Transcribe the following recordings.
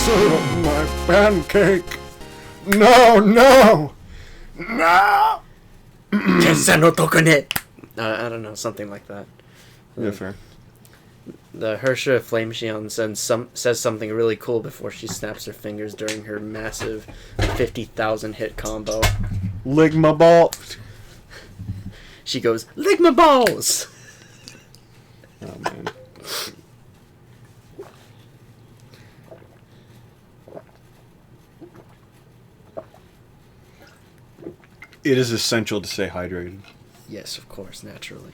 serve my pancake. No, no, no. Tessa no tokune. I don't know, something like that. Yeah, fair. The Hersha Flame Shion says something really cool before she snaps her fingers during her massive 50,000 hit combo. Ligma ball. She goes, "Lick my balls!" Oh, man. It is essential to stay hydrated. Yes, of course, naturally.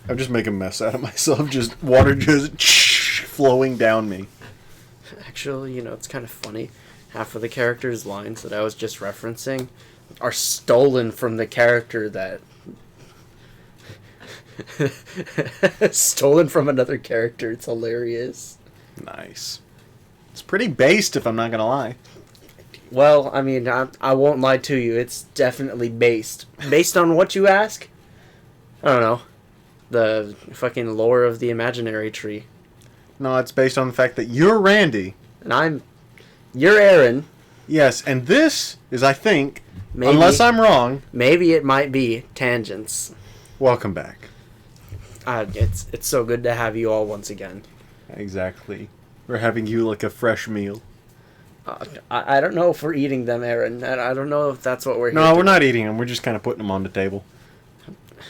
I'm just making a mess out of myself. Just water just flowing down me. Actually, it's kind of funny. Half of the character's lines that I was just referencing are stolen from the character that... stolen from another character. It's hilarious. Nice. It's pretty based, if I'm not gonna lie. Well, I mean, I won't lie to you. It's definitely based. Based on what you ask? I don't know. The fucking lore of the imaginary tree. No, it's based on the fact that you're Randy. And you're Aaron. Yes, and this is, I think, Maybe, unless I'm wrong... Maybe it might be Tangents. Welcome back. It's so good to have you all once again. Exactly. We're having you like a fresh meal. I don't know if we're eating them, Aaron. I don't know if that's what we're here No, to we're do. not eating them. We're just kind of putting them on the table.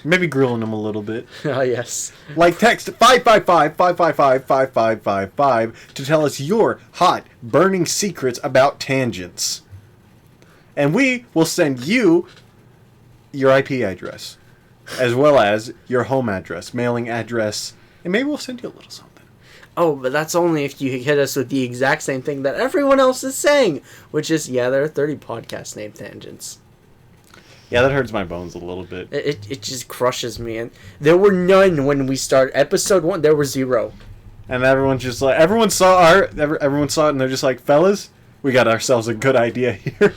Maybe grilling them a little bit. Oh, yes. Like text 555-555-5555 to tell us your hot, burning secrets about tangents. And we will send you your IP address, as well as your home address, mailing address, and maybe we'll send you a little something. Oh, but that's only if you hit us with the exact same thing that everyone else is saying, which is, yeah, there are 30 podcasts named Tangents. Yeah, that hurts my bones a little bit. It just crushes me. And there were none when we started. Episode 1, there were 0. And everyone's just like, everyone saw it, and they're just like, fellas, we got ourselves a good idea here.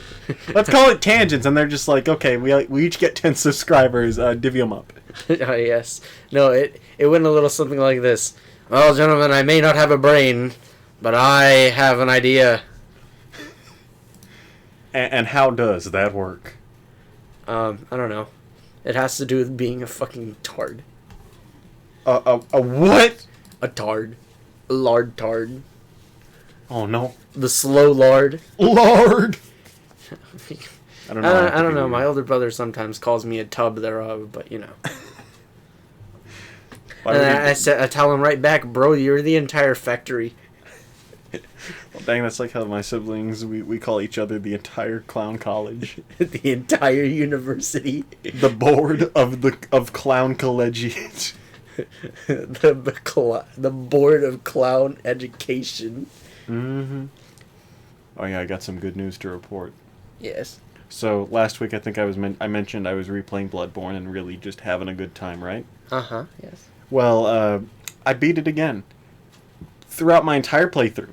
Let's call it Tangents. And they're just like, okay, we each get 10 subscribers, divvy them up. Oh, yes. No, it went a little something like this. Well, gentlemen, I may not have a brain, but I have an idea. And how does that work? I don't know. It has to do with being a fucking tard. A what? A tard. A lard tard. Oh, no. The slow lard. Lord! I don't know. I don't know. My older brother sometimes calls me a tub thereof, but you know. And I tell him right back, bro, you're the entire factory. Well, dang, that's like how my siblings, we call each other the entire clown college. The entire university. The board of clown collegiate. the board of clown education. Mm-hmm. Oh yeah, I got some good news to report. Yes. So last week I think I mentioned I was replaying Bloodborne and really just having a good time, right? Uh-huh, yes. Well, I beat it again. Throughout my entire playthrough,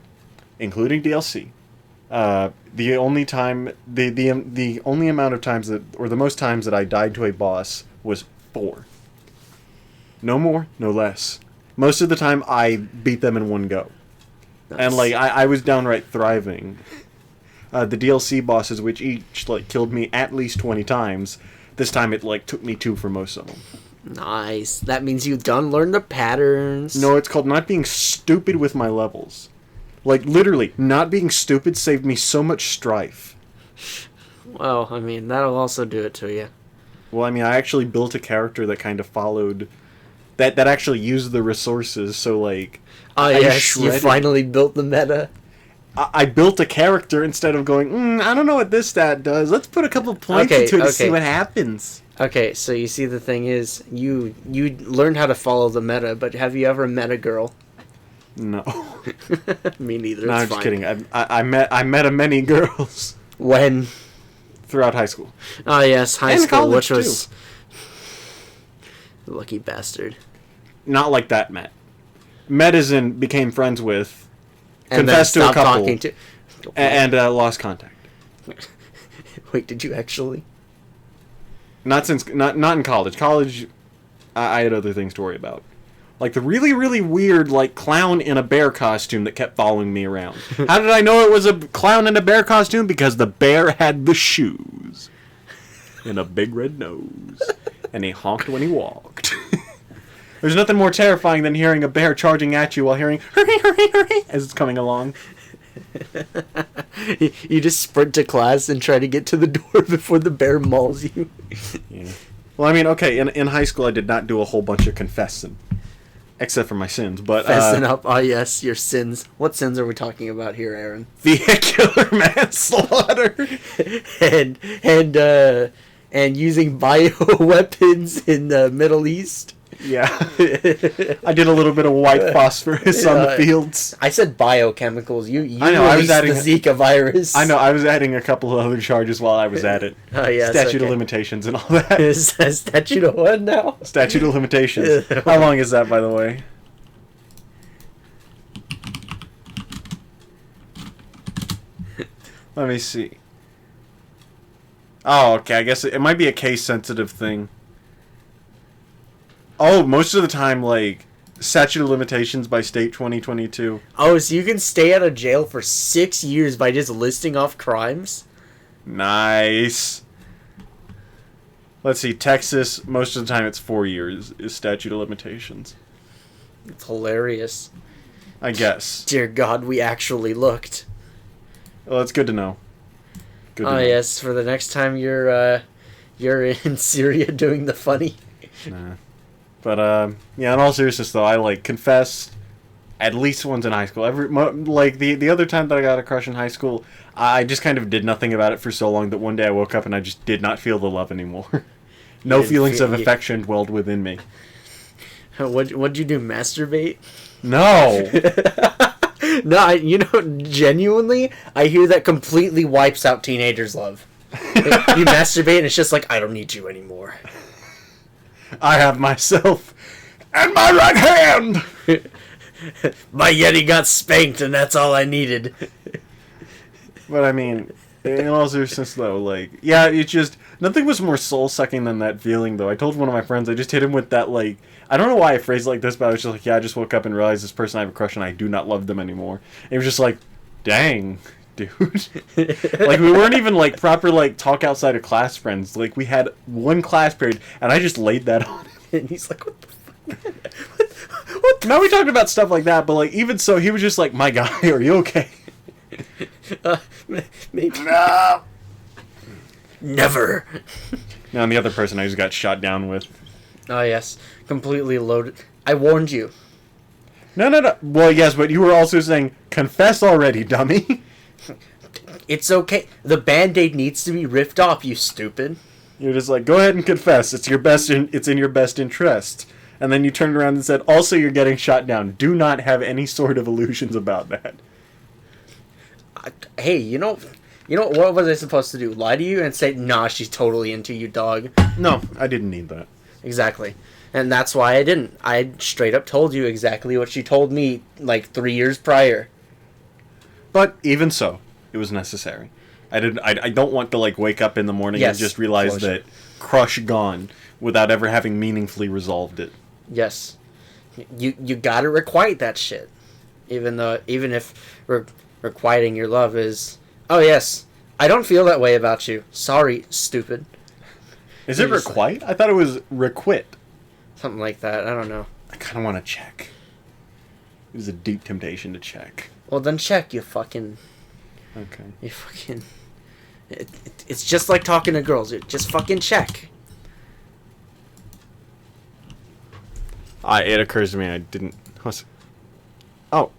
including DLC, the only time, the only amount of times that, or the most times that I died to a boss was 4. No more, no less. Most of the time I beat them in one go. Nice. And like I was downright thriving. The DLC bosses, which each like killed me at least 20 times, this time it like took me 2 for most of them. Nice. That means you've done learn the patterns. No, it's called not being stupid with my levels. Like, literally, not being stupid saved me so much strife. Well, I mean, that'll also do it to you. Well, I mean, I actually built a character that kind of followed... That actually used the resources, so, like... Oh, yes, you finally built the meta. I built a character instead of going, I don't know what this stat does. Let's put a couple points into it to see what happens. Okay, so you see the thing is, you learned how to follow the meta, but have you ever met a girl? No. Me neither. No, I'm just kidding. I met many girls. When? Throughout high school. Oh yes, high and school, which too. was lucky bastard. Not like that, Matt. Met as in became friends with, and confessed to a couple, to... and lost contact. Wait, did you actually? Not in college. College, I had other things to worry about. Like the really, really weird, like, clown in a bear costume that kept following me around. How did I know it was a clown in a bear costume? Because the bear had the shoes. And a big red nose. And he honked when he walked. There's nothing more terrifying than hearing a bear charging at you while hearing, hurry, hurry, hurry, as it's coming along. You just sprint to class and try to get to the door before the bear mauls you. Yeah. Well, I mean, okay, in high school I did not do a whole bunch of confessing. Except for my sins, but... Fessing up, yes, your sins. What sins are we talking about here, Aaron? Vehicular manslaughter! and using bioweapons in the Middle East. Yeah. I did a little bit of white phosphorus on the fields. I said biochemicals. You I know, released the Zika virus. I know, I was adding a couple of other charges while I was at it. Oh, yes, Statute of limitations and all that. Is that statute of what now? Statute of limitations. How long is that, by the way? Let me see. Oh, okay, I guess it might be a case-sensitive thing. Oh, most of the time, like, statute of limitations by state 2022. Oh, so you can stay out of jail for 6 years by just listing off crimes? Nice. Let's see, Texas, most of the time it's 4 years is statute of limitations. It's hilarious. I guess. Dear God, we actually looked. Well, it's good to know. Good to know. Yes, for the next time you're in Syria doing the funny. Nah. But, yeah, in all seriousness, though, I, like, confessed at least once in high school. The other time that I got a crush in high school, I just kind of did nothing about it for so long that one day I woke up and I just did not feel the love anymore. No feelings of affection dwelled within me. What'd you do, masturbate? No! No, genuinely, I hear that completely wipes out teenagers' love. You masturbate and it's just like, I don't need you anymore. I have myself and my right hand! My Yeti got spanked and that's all I needed. But I mean, in all seriousness though, like, yeah, it's just, nothing was more soul-sucking than that feeling though. I told one of my friends, I just hit him with that, like, I don't know why I phrased it like this, but I was just like, yeah, I just woke up and realized this person I have a crush on, I do not love them anymore. And it was just like, dang, dude. Like, we weren't even, like, proper, like, talk outside of class friends. Like, we had one class period, and I just laid that on him. And he's like, what the fuck? What the Now we talked about stuff like that, but, like, even so, he was just like, my guy, are you okay? Maybe. No! Never. Now, and the other person I just got shot down with. Oh, yes. Completely loaded. I warned you. No. Well, yes, but you were also saying, confess already, dummy. It's okay. The Band-Aid needs to be ripped off, you stupid. You're just like, go ahead and confess. It's in your best interest. And then you turned around and said, also you're getting shot down. Do not have any sort of illusions about that. Hey, you know what was I supposed to do? Lie to you and say, nah, she's totally into you, dog. No, I didn't need that. Exactly. And that's why I didn't. I straight up told you exactly what she told me, like, 3 years prior. But even so, it was necessary. I don't want to, like, wake up in the morning and just realize that crush gone without ever having meaningfully resolved it. Yes. You gotta requite that shit. Even if requiting your love is, oh yes, I don't feel that way about you. Sorry, stupid. Is it requite? I thought it was requit. Something like that. I don't know. I kind of want to check. It was a deep temptation to check. Well, then check, you fucking... Okay. You fucking... It's just like talking to girls. Just fucking check. It occurs to me I didn't... Oh.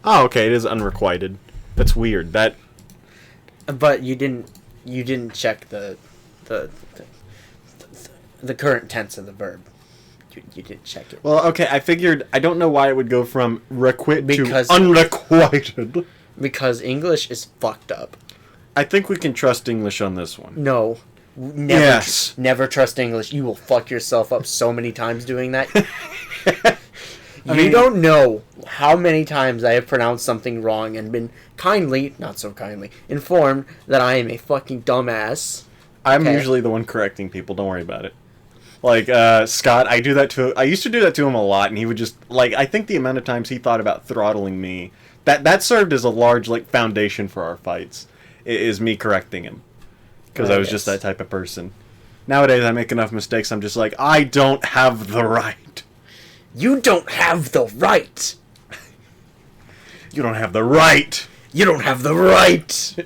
Oh, okay, it is unrequited. That's weird. But you didn't check the current tense of the verb. You didn't check it. Well, okay, I figured... I don't know why it would go from requite to Because- unrequited. Because English is fucked up. I think we can trust English on this one. No. Never, Yes. Never trust English. You will fuck yourself up so many times doing that. You don't know how many times I have pronounced something wrong and been kindly, not so kindly, informed that I am a fucking dumbass. I'm Okay. usually the one correcting people. Don't worry about it. Like, Scott, I used to do that to him a lot, and he would just, like, I think the amount of times he thought about throttling me, that served as a large, like, foundation for our fights, is me correcting him. Because I was just that type of person. Nowadays, I make enough mistakes, I'm just like, I don't have the right. You don't have the right. You don't have the right. You don't have the right.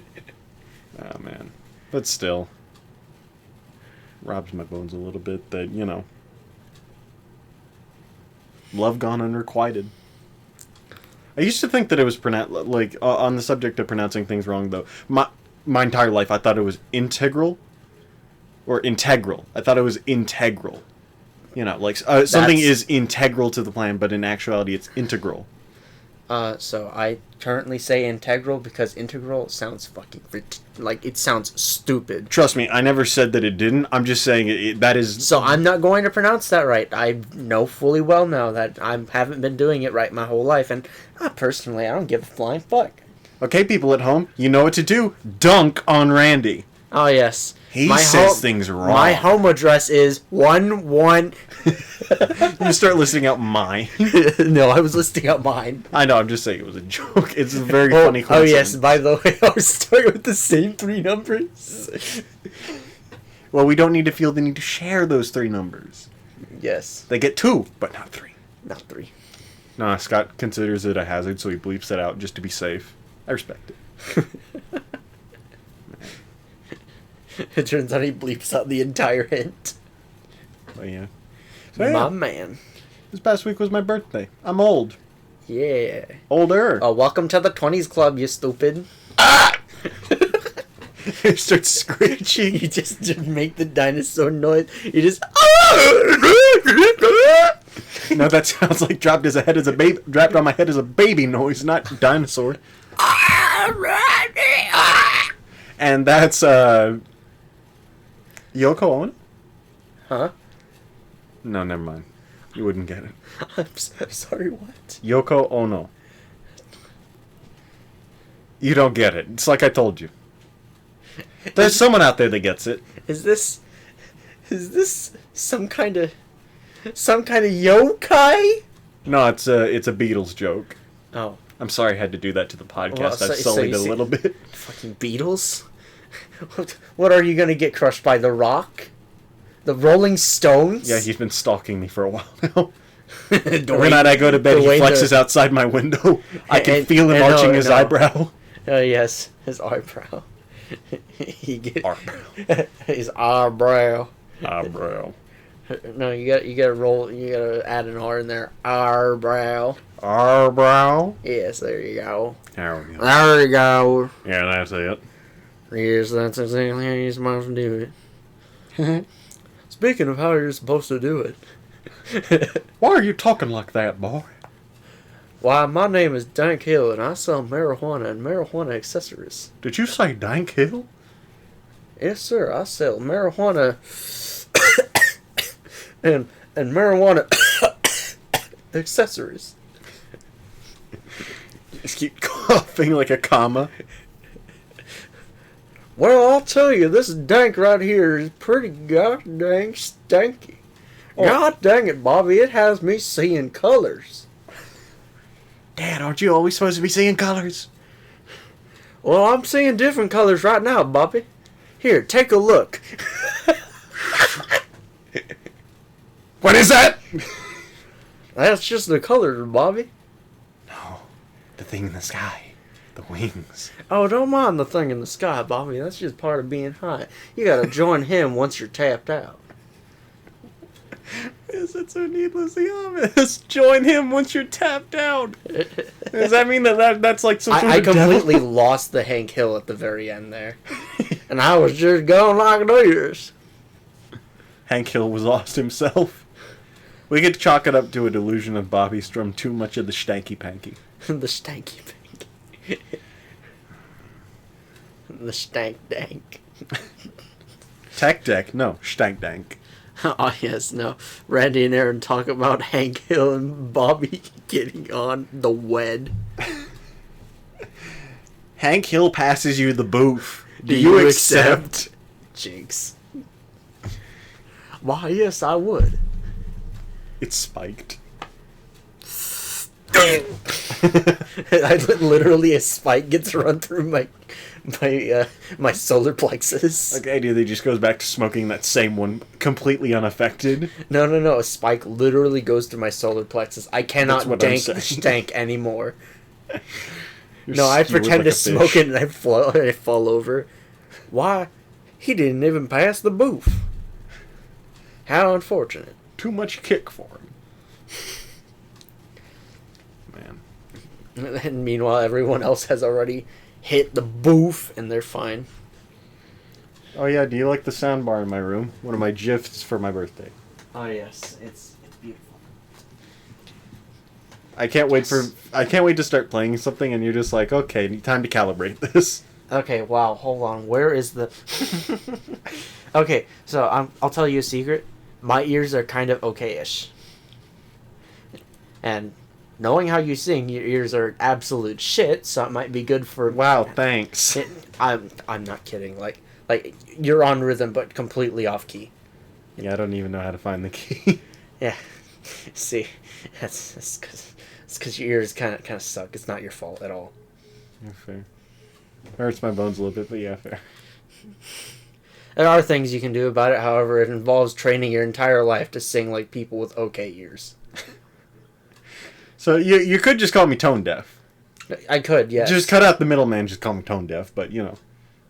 Oh, man. But still. Robs my bones a little bit that, you know. Love gone unrequited. I used to think that it was on the subject of pronouncing things wrong, though. My entire life, I thought it was integral. Or integral. I thought it was integral. You know, like, something is integral to the plan, but in actuality, it's integral. So I currently say integral because integral sounds fucking it sounds stupid. Trust me, I never said that it didn't. I'm just saying that is. So I'm not going to pronounce that right. I know fully well now that I haven't been doing it right my whole life, and personally, I don't give a flying fuck. Okay, people at home, you know what to do. Dunk on Randy. Oh yes. He says things wrong. My home address is 11. You start listing out mine. No, I was listing out mine. I know, I'm just saying it was a joke. It's a very funny coincidence. Oh yes, by the way, I was starting with the same 3 numbers. Well, we don't need to feel the need to share those 3 numbers. Yes. They get 2, but not 3. Not 3. Nah, Scott considers it a hazard, so he bleeps it out just to be safe. I respect it. It turns out he bleeps out the entire hint. But yeah. So, My man. This past week was my birthday. I'm old. Yeah. Older. Oh, welcome to the 20s club, you stupid. He starts screeching. You just didn't make the dinosaur noise. You just... No, that sounds like dropped on my head as a baby noise, not dinosaur. And that's Yoko Ono? Huh? No, never mind. You wouldn't get it. I'm sorry, what? Yoko Ono. You don't get it. It's like I told you. There's someone out there that gets it. Is this some kind of yokai? No, it's a Beatles joke. Oh. I'm sorry I had to do that to the podcast. Well, I've sullied it a little bit. Fucking Beatles? What are you gonna get crushed by? The Rock? The Rolling Stones? Yeah, he's been stalking me for a while now. Every night I go to bed, he flexes outside my window. I can feel him arching his eyebrow. Oh yes, his eyebrow. Eyebrow. His eyebrow. Eyebrow. No, you gotta add an R in there. Eyebrow. Eyebrow? Yes, there you go. There we go. There you go. Yeah, that's it. Yes, that's exactly how you're supposed to do it. Speaking of how you're supposed to do it. Why are you talking like that, boy? Why, my name is Dank Hill, and I sell marijuana and marijuana accessories. Did you say Dank Hill? Yes, sir. I sell marijuana and marijuana accessories. Just keep coughing like a comma. Well, I'll tell you, this dank right here is pretty goddamn stanky. Oh. God dang it, Bobby, it has me seeing colors. Dad, aren't you always supposed to be seeing colors? Well, I'm seeing different colors right now, Bobby. Here, take a look. What is that? That's just the colors, Bobby. No, the thing in the sky. The wings. Oh, don't mind the thing in the sky, Bobby. That's just part of being high. You gotta join him once you're tapped out. Is it so needlessly obvious? Join him once you're tapped out. Does that mean that's like some sort I of completely devil? lost the Hank Hill at the very end there. And I was just going like this. Hank Hill was lost himself. We could chalk it up to a delusion of Bobby strummed too much of the stanky panky. The stanky panky. The stank dank. Tech deck? No, stank dank. Oh yes, no. Randy and Aaron talk about Hank Hill and Bobby getting on the wed. Hank Hill passes you the boof. Do you accept? Jinx. Why, yes, I would. It's spiked. Literally, a spike gets run through my solar plexus. Like, idea that just goes back to smoking that same one completely unaffected. No. A spike literally goes through my solar plexus. I cannot dank the stank anymore. No, I pretend to smoke it and I fall over. Why? He didn't even pass the booth. How unfortunate. Too much kick for him. Man. And meanwhile, everyone else has already hit the booth and they're fine. Oh yeah, do you like the soundbar in my room? One of my gifts for my birthday. Oh yes, it's beautiful. I can't wait to start playing something and you're just like, okay, time to calibrate this. Okay, wow, hold on. Where is the... Okay, so I'll tell you a secret. My ears are kind of okay-ish. And knowing how you sing, your ears are absolute shit, so it might be good for... Wow, thanks. I'm not kidding. Like you're on rhythm, but completely off key. Yeah, I don't even know how to find the key. Yeah. See, it's because your ears kind of suck. It's not your fault at all. Yeah, fair. Hurts my bones a little bit, but yeah, fair. There are things you can do about it, however, it involves training your entire life to sing like people with okay ears. So you could just call me tone deaf. I could, yes. Just cut out the middleman, just call me tone deaf, but you know.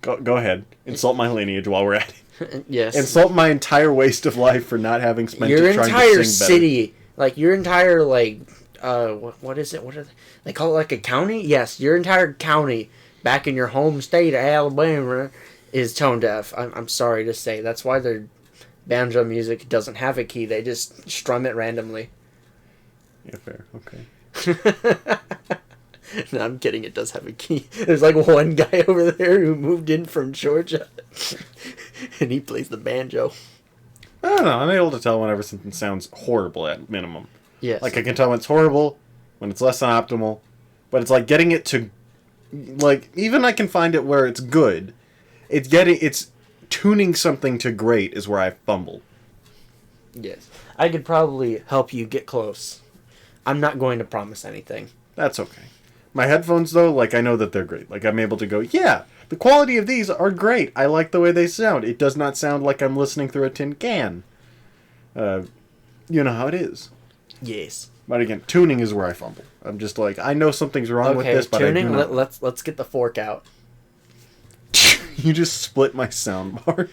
Go ahead. Insult my lineage while we're at it. Yes. Insult my entire waste of life for not having spent your it trying entire to sing city, better. Like your entire what is it? What are they call it? Like a county? Yes, your entire county back in your home state of Alabama is tone deaf. I'm sorry to say. That's why their banjo music doesn't have a key. They just strum it randomly. Yeah, fair. Okay. No, I'm kidding. It does have a key. There's like one guy over there who moved in from Georgia, and he plays the banjo. I don't know. I'm able to tell whenever something sounds horrible at minimum. Yes. Like I can tell when it's horrible, when it's less than optimal, but it's like getting it to, like even I can find it where it's good. It's tuning something to great is where I fumble. Yes. I could probably help you get close. I'm not going to promise anything. That's okay. My headphones, though, like, I know that they're great. Like, I'm able to go, yeah, the quality of these are great. I like the way they sound. It does not sound like I'm listening through a tin can. You know how it is. Yes. But again, tuning is where I fumble. I'm just like, I know something's wrong with this, but tuning, I do not. let's get the fork out. You just split my soundbar.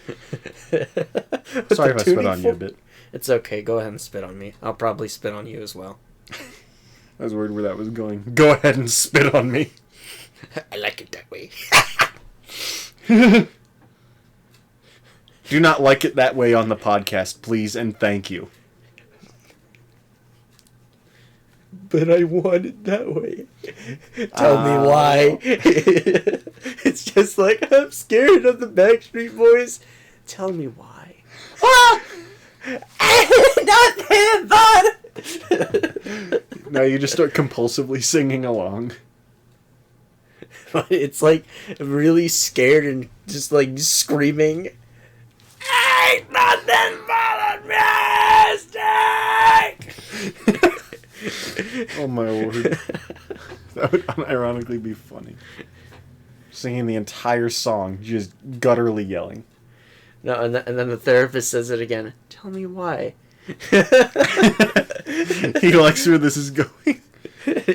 Sorry if I spit on you a bit. It's okay. Go ahead and spit on me. I'll probably spit on you as well. I was worried where that was going. Go ahead and spit on me. I like it that way. Do not like it that way on the podcast, please, and thank you. But I want it that way. Tell me why. It's just like, I'm scared of the Backstreet Boys. Tell me why. Nothing but... Now you just start compulsively singing along. It's like really scared and just like screaming. Ain't nothing but a mistake! Oh my word. That would unironically be funny. Singing the entire song, just gutturally yelling. No, and then the therapist says it again. Tell me why. He likes where this is going.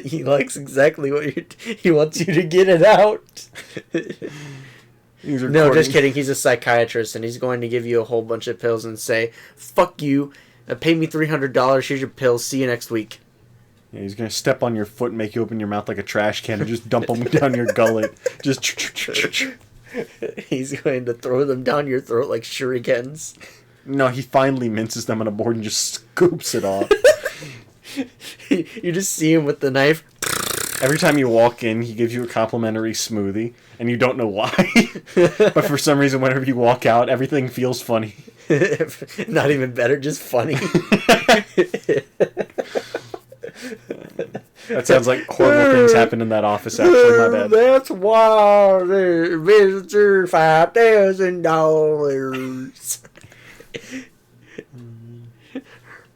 He likes exactly what he wants you to get it out. No, just kidding. He's a psychiatrist, and he's going to give you a whole bunch of pills and say, "Fuck you! Pay me $300. Here's your pills. See you next week." Yeah, he's gonna step on your foot and make you open your mouth like a trash can and just dump them down your gullet. Just. He's going to throw them down your throat like shurikens. No, he finally minces them on a board and just scoops it off. You just see him with the knife. Every time you walk in, he gives you a complimentary smoothie, and you don't know why. But for some reason, whenever you walk out, everything feels funny. Not even better, just funny. That sounds like horrible things happen in that office, actually. My bad. That's why the visitor $5,000.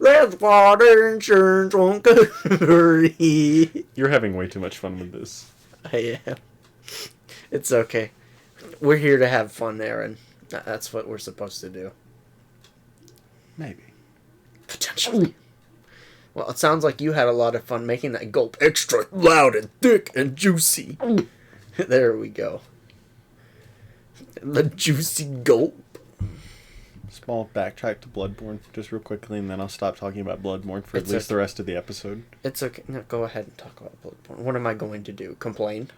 That's what insurance won't cover. You're having way too much fun with this. I am. It's okay. We're here to have fun, Aaron. That's what we're supposed to do. Maybe. Potentially. Well, it sounds like you had a lot of fun making that gulp extra loud and thick and juicy. There we go. The juicy gulp. Small backtrack to Bloodborne, just real quickly, and then I'll stop talking about Bloodborne for It's at least okay. the rest of the episode. It's okay. No, go ahead and talk about Bloodborne. What am I going to do? Complain?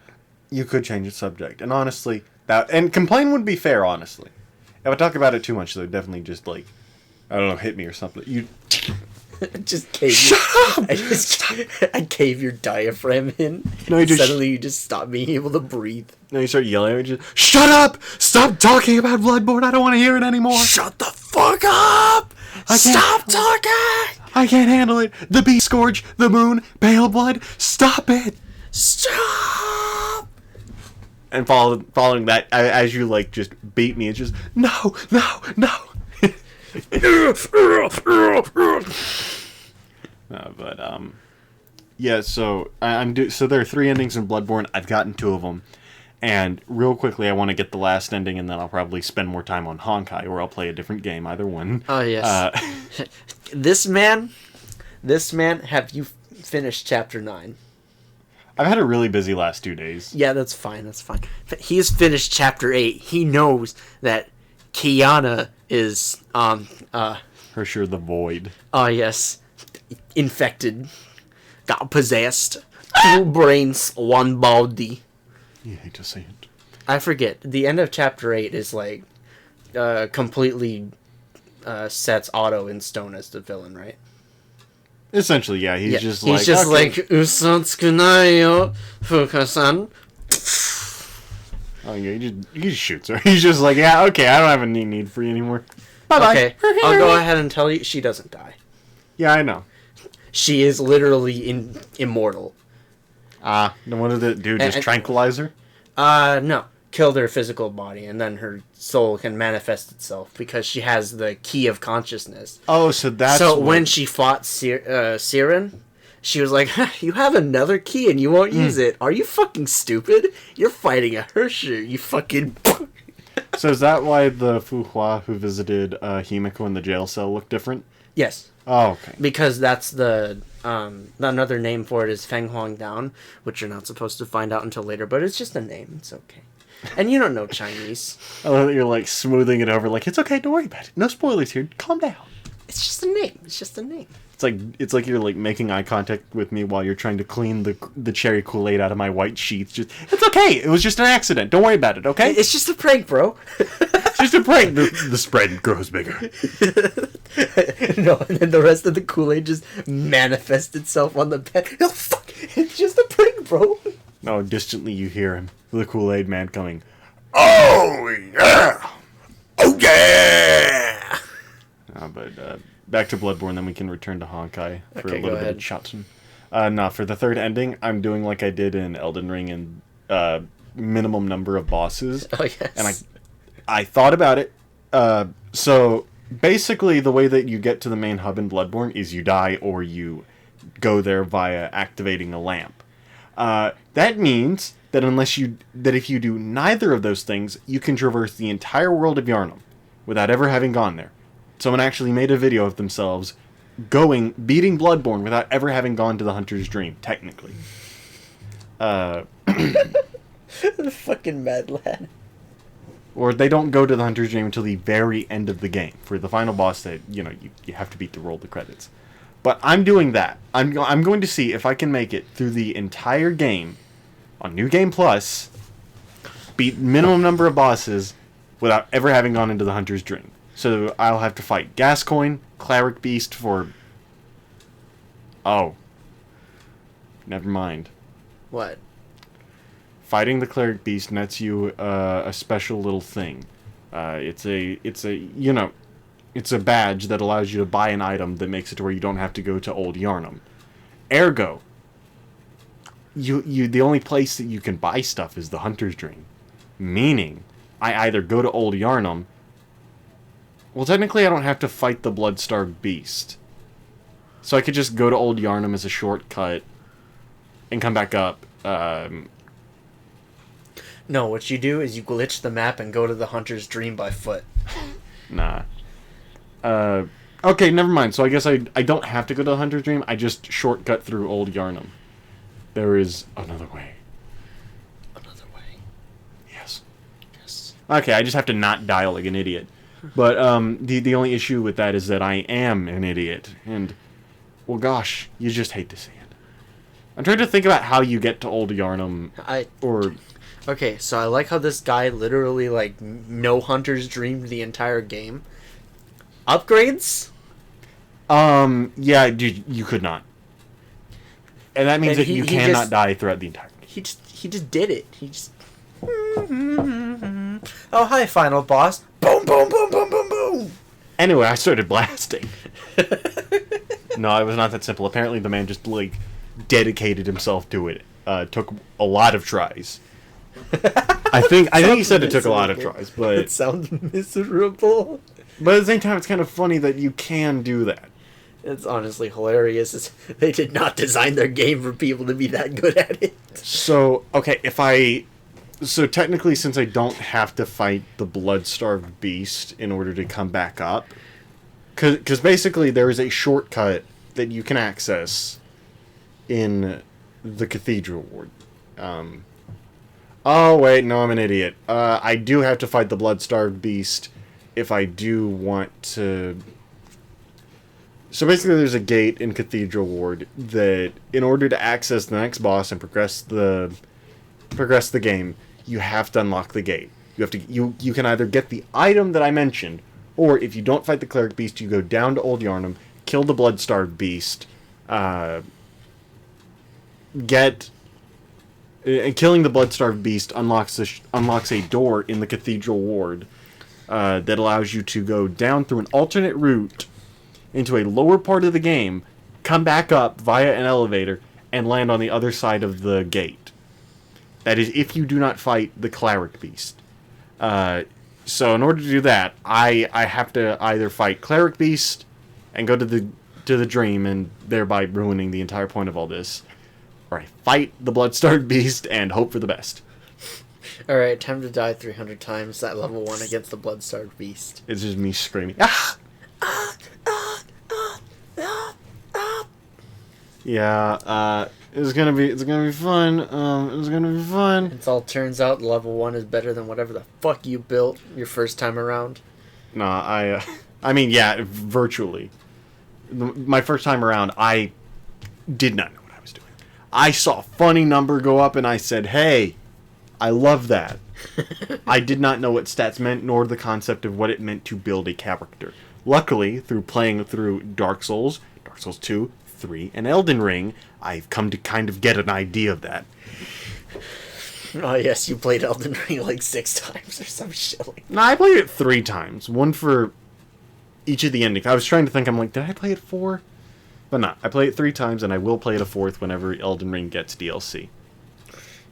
You could change the subject, and honestly, complain would be fair, honestly. If I talk about it too much, they'd definitely just, like, I don't know, hit me or something. You... Just cave. Shut up! I cave your diaphragm in. No, you just... Suddenly you just stop being able to breathe. No, you start yelling at me, just, shut up! Stop talking about Bloodborne, I don't want to hear it anymore! Shut the fuck up! Stop talking! I can't handle it! The Beast Scourge, the Moon, Pale Blood, stop it! Stop! And following that, as you, like, just beat me, it's just, no! Yeah, so so there are 3 endings in Bloodborne. I've gotten 2 of them. And real quickly, I want to get the last ending, and then I'll probably spend more time on Honkai, or I'll play a different game, either one. Oh, yes. This man, have you finished chapter 9? I've had a really busy last 2 days. Yeah, that's fine. He's finished chapter 8. He knows that Kiana is, Hersher the Void. oh yes, infected, got possessed, 2 brains, 1 body. You hate to see it. I forget. The end of chapter 8 is like, completely, sets Otto in stone as the villain, right? Essentially, yeah. He's just like... He's just okay. like, Usatsukunayo Fukasan. Oh, yeah, he just shoots her. He's just like, yeah, okay, I don't have any need for you anymore. Bye-bye. Okay, I'll go ahead and tell you, she doesn't die. Yeah, I know. She is literally immortal. No wonder the dude just tranquilize her? No. Killed her physical body, and then her soul can manifest itself because she has the key of consciousness. Oh, so that's... So when she fought Siren, she was like, you have another key and you won't use it. Are you fucking stupid? You're fighting a Hersher, you fucking... So is that why the Fuhua who visited Himiko in the jail cell looked different? Yes. Oh, okay. Because that's the... another name for it is Feng Huang Down, which you're not supposed to find out until later, but it's just a name. It's okay. And you don't know Chinese. I love that you're, like, smoothing it over, like, it's okay, don't worry about it. No spoilers here. Calm down. It's just a name. It's just a name. It's like you're, like, making eye contact with me while you're trying to clean the cherry Kool-Aid out of my white sheets. Just, it's okay. It was just an accident. Don't worry about it, okay? It's just a prank, bro. It's just a prank. The spread grows bigger. No, and then the rest of the Kool-Aid just manifests itself on the bed. Oh, fuck. It's just a prank, bro. No, distantly you hear him, the Kool-Aid man coming. Oh, yeah! Oh, yeah! But back to Bloodborne, then we can return to Honkai for Okay, a little go bit of chatting. No, for the 3rd ending, I'm doing like I did in Elden Ring and minimum number of bosses. Oh, yes. And I thought about it. So basically, the way that you get to the main hub in Bloodborne is you die or you go there via activating a lamp. That means that if you do neither of those things, you can traverse the entire world of Yharnam without ever having gone there. Someone actually made a video of themselves beating Bloodborne without ever having gone to the Hunter's Dream, technically. The fucking mad lad. Or they don't go to the Hunter's Dream until the very end of the game. For the final boss that, you have to beat to roll the credits. But I'm doing that. I'm going to see if I can make it through the entire game on New Game Plus, beat minimum number of bosses without ever having gone into the Hunter's Dream. So I'll have to fight Gascoigne, Cleric Beast for... Oh. Never mind. What? Fighting the Cleric Beast nets you a special little thing. It's a badge that allows you to buy an item that makes it to where you don't have to go to Old Yharnam. Ergo, the only place that you can buy stuff is the Hunter's Dream. Meaning, I either go to Old Yharnam. Well, technically, I don't have to fight the Blood-Starved Beast. So I could just go to Old Yarnum as a shortcut and come back up. No, what you do is you glitch the map and go to the Hunter's Dream by foot. Nah. Okay, never mind. So I guess I don't have to go to the Hunter's Dream. I just shortcut through Old Yarnum. There is another way. Another way. Yes. Yes. Okay, I just have to not die like an idiot. But the only issue with that is that I am an idiot. And, well, gosh, you just hate to see it. I'm trying to think about how you get to Old Yarnum. Okay, so I like how this guy literally, like, no Hunter's Dreamed the entire game. Upgrades? Yeah, you could not. And that means And that you he cannot just- die throughout the entire game. He just did it. He just... Oh, hi, final boss. Boom, boom, boom, boom, boom, boom. Anyway, I started blasting. No, it was not that simple. Apparently the man just, like, dedicated himself to it. Took a lot of tries. I think he said it took a lot of tries, It but sounds miserable. at the same time, it's kind of funny that you can do that. It's honestly hilarious. They did not design their game for people to be that good at it. So, okay, so technically, since I don't have to fight the blood-starved beast in order to come back up, because basically there is a shortcut that you can access in the Cathedral Ward. Oh, wait, no, I'm an idiot. I do have to fight the blood-starved beast if I do want to... So basically there's a gate in Cathedral Ward that, in order to access the next boss and progress the game, you have to unlock the gate. You can either get the item that I mentioned, or if you don't fight the cleric beast, you go down to Old Yarnum, kill the blood-starved beast, and killing the blood-starved beast unlocks a door in the Cathedral Ward that allows you to go down through an alternate route into a lower part of the game, come back up via an elevator, and land on the other side of the gate. That is, if you do not fight the cleric beast. So in order to do that, I have to either fight cleric beast and go to the dream, and thereby ruining the entire point of all this, or I fight the blood-starved beast and hope for the best. Alright, time to die 300 times at level 1 against the blood-starved beast. It's just me screaming, ah! Yeah, it's gonna be fun. It's gonna be fun. It all turns out level 1 is better than whatever the fuck you built your first time around. Nah, I mean, yeah, virtually. My first time around, I did not know what I was doing. I saw a funny number go up, and I said, hey, I love that. I did not know what stats meant, nor the concept of what it meant to build a character. Luckily, through playing through Dark Souls 2, 3, and Elden Ring, I've come to kind of get an idea of that. Oh yes, you played Elden Ring like 6 times or some shit like that. No, I played it 3 times. One for each of the endings. I was trying to think, I'm like, did I play it 4? But no, I played it 3 times, and I will play it a 4th whenever Elden Ring gets DLC.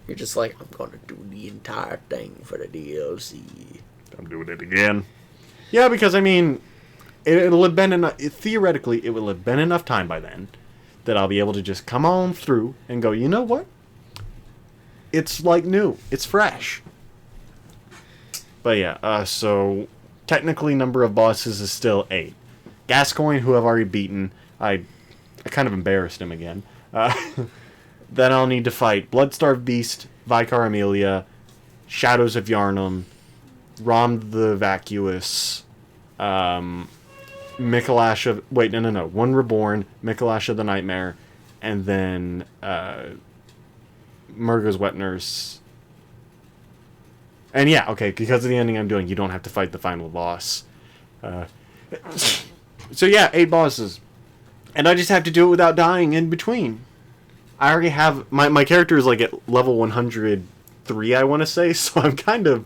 You're just like, I'm gonna do the entire thing for the DLC. I'm doing it again. Yeah, because, I mean, it'll have been enough... Theoretically, it will have been enough time by then that I'll be able to just come on through and go, you know what? It's, like, new. It's fresh. But, yeah, so... Technically, number of bosses is still 8. Gascoigne, who I've already beaten, I kind of embarrassed him again. Then I'll need to fight Bloodstarved Beast, Vicar Amelia, Shadows of Yarnum, Rom the Vacuous, Mikolash of... Wait, no. One Reborn, Mikolash of the Nightmare, and then Murgo's Wet Nurse. And yeah, okay, because of the ending I'm doing, you don't have to fight the final boss. So yeah, 8 bosses. And I just have to do it without dying in between. I already have... My character is like at level 103, I want to say, so I'm kind of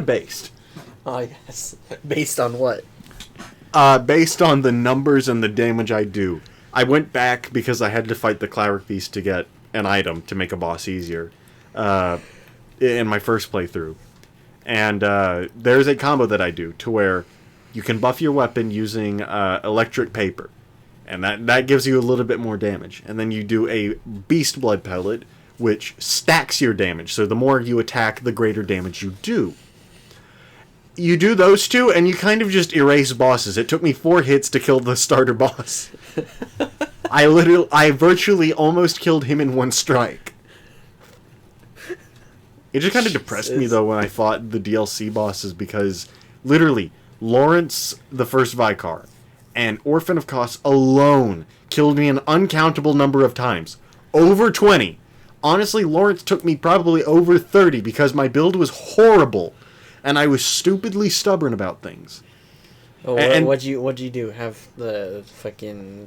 based. Oh yes. Based on what? Based on the numbers and the damage I do. I went back because I had to fight the Cleric Beast to get an item to make a boss easier. In my first playthrough. And there's a combo that I do to where you can buff your weapon using electric paper. and that gives you a little bit more damage. And then you do a Beast Blood Pellet, which stacks your damage. So the more you attack, the greater damage you do. You do those two, and you kind of just erase bosses. It took me 4 hits to kill the starter boss. I virtually almost killed him in 1 strike. It just kind of depressed me, though, when I fought the DLC bosses, because literally, Lawrence, the first Vicar, and Orphan of Kos alone killed me an uncountable number of times. Over 20. Honestly, Lawrence took me probably over 30 because my build was horrible, and I was stupidly stubborn about things. Oh, what'd you do? Have the fucking...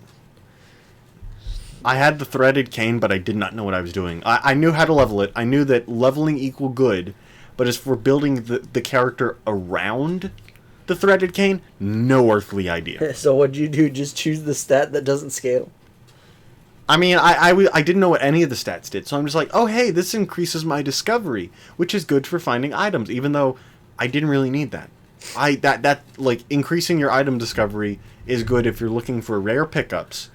I had the threaded cane, but I did not know what I was doing. I knew how to level it. I knew that leveling equaled good, but as for building the character around the threaded cane, no earthly idea. So what'd you do? Just choose the stat that doesn't scale? I mean, I didn't know what any of the stats did, so I'm just like, oh hey, this increases my discovery, which is good for finding items, even though I didn't really need that. Like, increasing your item discovery is good if you're looking for rare pickups,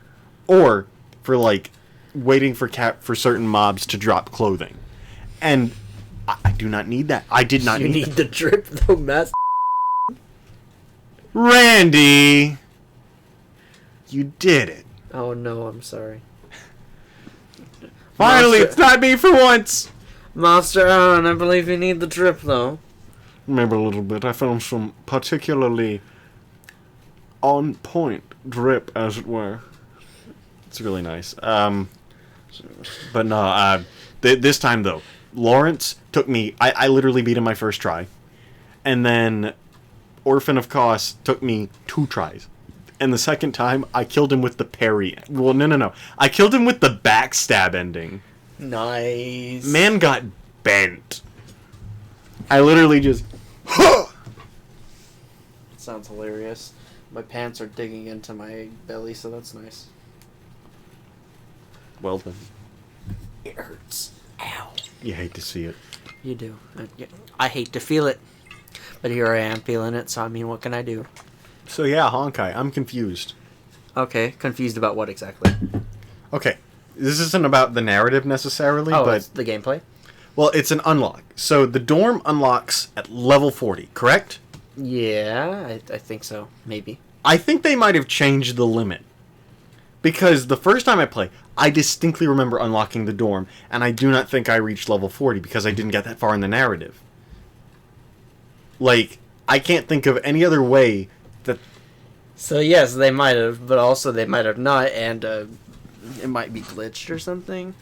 or for, like, waiting for certain mobs to drop clothing. And I do not need that. I did not need You need the drip, though, Matt. Randy! You did it. Oh no, I'm sorry. Finally, it's not me for once! Monster Aaron, I believe you need the drip, though. Maybe a little bit. I found some particularly on point drip, as it were. It's really nice. But no, this time though, Lawrence took me, I literally beat him my first try. And then Orphan of Kos took me 2 tries. And the second time, I killed him with the parry. Well, no. I killed him with the backstab ending. Nice. Man got bent. I literally just... Sounds hilarious. My pants are digging into my belly, so that's nice. Well then. It hurts. Ow. You hate to see it. You do. I hate to feel it. But here I am feeling it, so I mean, what can I do? So yeah, Honkai, I'm confused. Okay, confused about what exactly? Okay, this isn't about the narrative necessarily, but... it's the gameplay? Well, it's an unlock. So the dorm unlocks at level 40, correct? Yeah, I think so. Maybe. I think they might have changed the limit. Because the first time I played, I distinctly remember unlocking the dorm, and I do not think I reached level 40 because I didn't get that far in the narrative. Like, I can't think of any other way that... So yes, they might have, but also they might have not, and it might be glitched or something.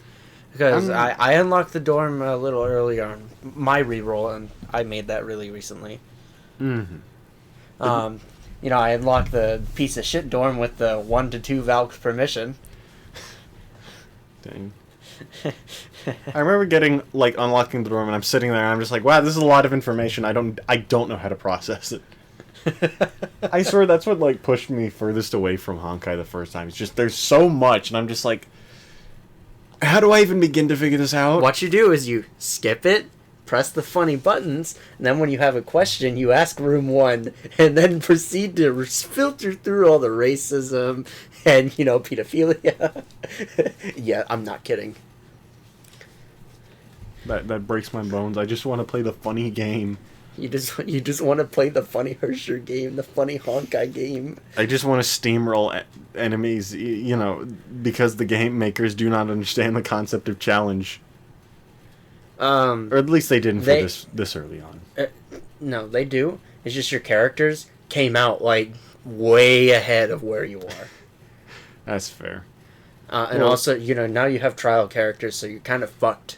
Because I unlocked the dorm a little earlier on my reroll, and I made that really recently. Mm-hmm. You know, I unlocked the piece of shit dorm with the 1 to 2 Valks permission. Dang. I remember getting, like, unlocking the dorm, and I'm sitting there, and I'm just like, wow, this is a lot of information. I don't know how to process it. I swear that's what, like, pushed me furthest away from Honkai the first time. It's just, there's so much, and I'm just like, how do I even begin to figure this out? What you do is you skip it, press the funny buttons, and then when you have a question, you ask room 1, and then proceed to filter through all the racism and, you know, pedophilia. Yeah, I'm not kidding. That breaks my bones. I just want to play the funny game. You just want to play the funny Hersher game, the funny Honkai game. I just want to steamroll enemies, you know, because the game makers do not understand the concept of challenge. Or at least they didn't for this early on. No, they do. It's just your characters came out, like, way ahead of where you are. That's fair. And also, you know, now you have trial characters, so you're kind of fucked.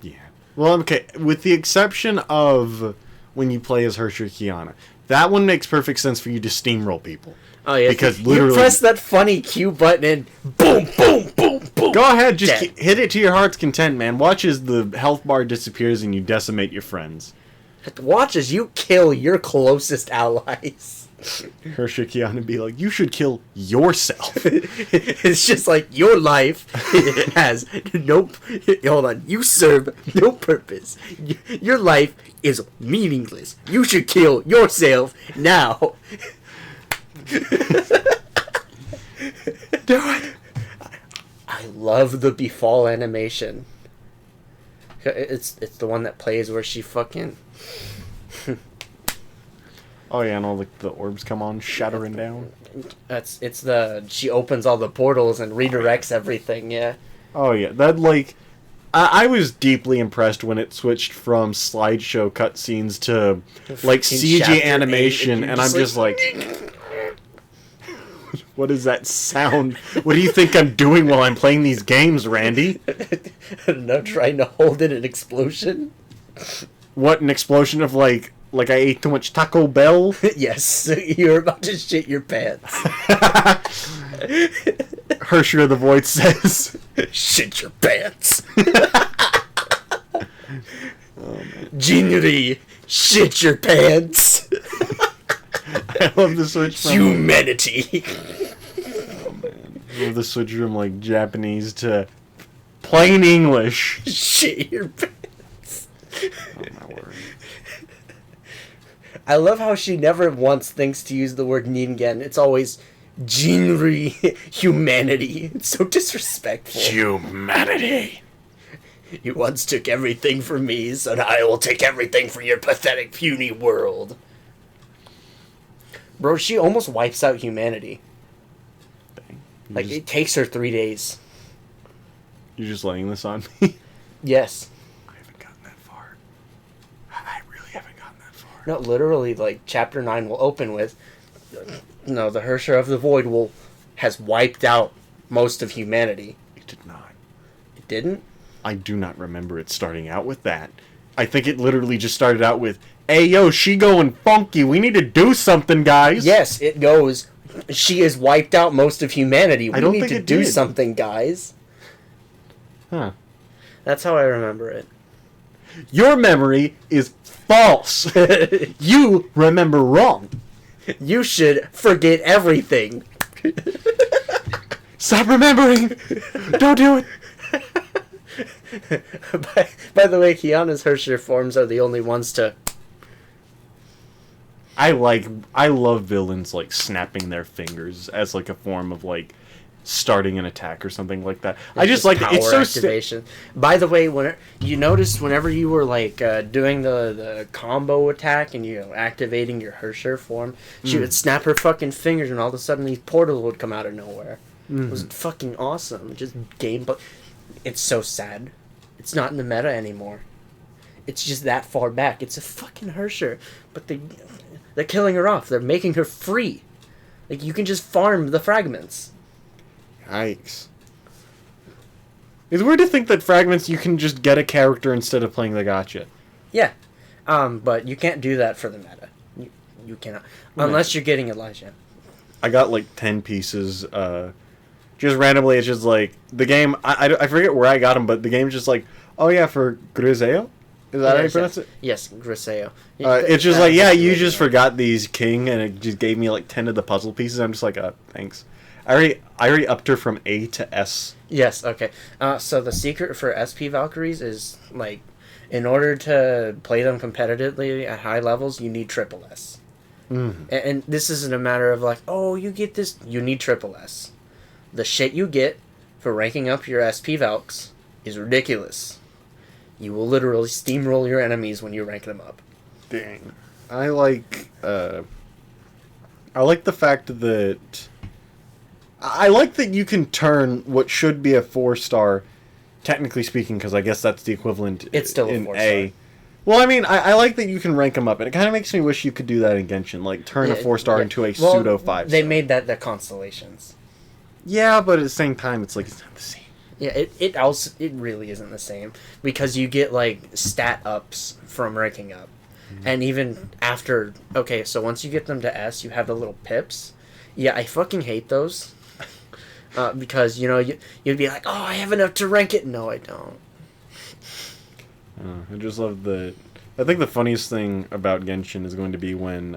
Yeah. Well, okay, with the exception of when you play as Hersher Kiana. That one makes perfect sense for you to steamroll people. Oh, yeah. Because literally... You press that funny Q button and boom, boom, boom, boom. Go ahead, just hit it to your heart's content, man. Watch as the health bar disappears and you decimate your friends. Watch as you kill your closest allies. Hersher Kiana be like, you should kill yourself. It's just like, your life has no... Hold on. You serve no purpose. Your life is meaningless. You should kill yourself now. Do it! I love the Befall animation. It's the one that plays where she fucking... Oh yeah, and all the orbs come on, shattering down. She opens all the portals and redirects everything, yeah. Oh yeah, that like... I was deeply impressed when it switched from slideshow cutscenes to like CG animation, and I'm just like... What is that sound? What do you think I'm doing while I'm playing these games, Randy? I don't know, trying to hold in an explosion? What, an explosion of like I ate too much Taco Bell? Yes, you're about to shit your pants. Hersher of the Void says, shit your pants. Oh, man. Jinri, shit your pants. I love the switch from humanity. Oh man, I love the switch from like Japanese to plain English. Shit your pants. Oh my word. I love how she never once thinks to use the word ningen. It's always Jinri, humanity. It's so disrespectful. Humanity. You once took everything from me, so now I will take everything from your pathetic, puny world. Bro, she almost wipes out humanity. Dang. Like, it takes her 3 days. You're just laying this on me? Yes. I haven't gotten that far. I really haven't gotten that far. No, literally, like, Chapter 9 will open with... No, the Hersher of the Void has wiped out most of humanity. It did not. It didn't? I do not remember it starting out with that. I think it literally just started out with, hey, yo, she going funky. We need to do something, guys. Yes, it goes, she has wiped out most of humanity. We I don't need think to it do did. something, guys. Huh. That's how I remember it. Your memory is false. You remember wrong. You should forget everything. Stop remembering. Don't do it. By the way, Kiana's Hersher forms are the only ones to... I love villains like snapping their fingers as like a form of like starting an attack or something like that. I just like power it's so activation. By the way, when you noticed whenever you were like doing the combo attack and you know, activating your Hersher form, she would snap her fucking fingers and all of a sudden these portals would come out of nowhere. It was fucking awesome. Just gameplay. It's so sad. It's not in the meta anymore. It's just that far back. It's a fucking Hersher, but they're killing her off. They're making her free. Like, you can just farm the fragments. Yikes. It's weird to think that fragments you can just get a character instead of playing the gacha. Yeah. But you can't do that for the meta. You cannot. Unless you're getting Elijah. I got like 10 pieces, just randomly. It's just like, the game, I forget where I got them, but the game's just like, oh yeah, for Griseo? Is that how you pronounce it? Yes, Griseo. It's just like, yeah, you just forgot these king, and it just gave me like 10 of the puzzle pieces. I'm just like, thanks. I already upped her from A to S. Yes, okay. So the secret for SP Valkyries is, like, in order to play them competitively at high levels, you need triple S. And this isn't a matter of like, oh, you get this. You need triple S. The shit you get for ranking up your SP Valks is ridiculous. You will literally steamroll your enemies when you rank them up. Dang. I like the fact that... I like that you can turn what should be a 4-star, technically speaking, because I guess that's the equivalent It's still in a 4-star. Well, I mean, I like that you can rank them up, and it kind of makes me wish you could do that in Genshin, like turn a 4-star into a pseudo 5-star. They made that the constellations. Yeah, but at the same time, it's like, it's not the same. Yeah, it really isn't the same, because you get like stat ups from ranking up. And even after, okay, so once you get them to S, you have the little pips. Yeah, I fucking hate those. Because, you know, you'd be like, oh, I have enough to rank it. No, I don't. I just love the... I think the funniest thing about Genshin is going to be when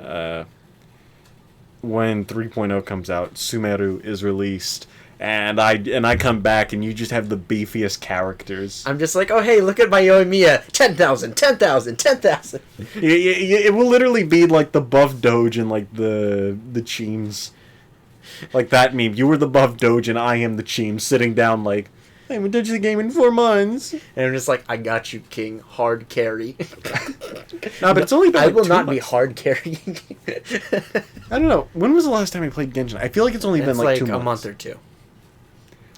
3.0 comes out, Sumeru is released, and I come back and you just have the beefiest characters. I'm just like, oh, hey, look at my Yoimiya. 10,000, 10,000, 10,000. It will literally be like the buff doge and like the cheens. Like that meme. You were the buff Doge and I am the Cheem sitting down like, I haven't touched the game in 4 months. And I'm just like, I got you, King. Hard carry. No, but it's only been I like will 2 not months. be hard carrying. I don't know. When was the last time I played Genshin? I feel like it's only been It's like 2 a months. month or two.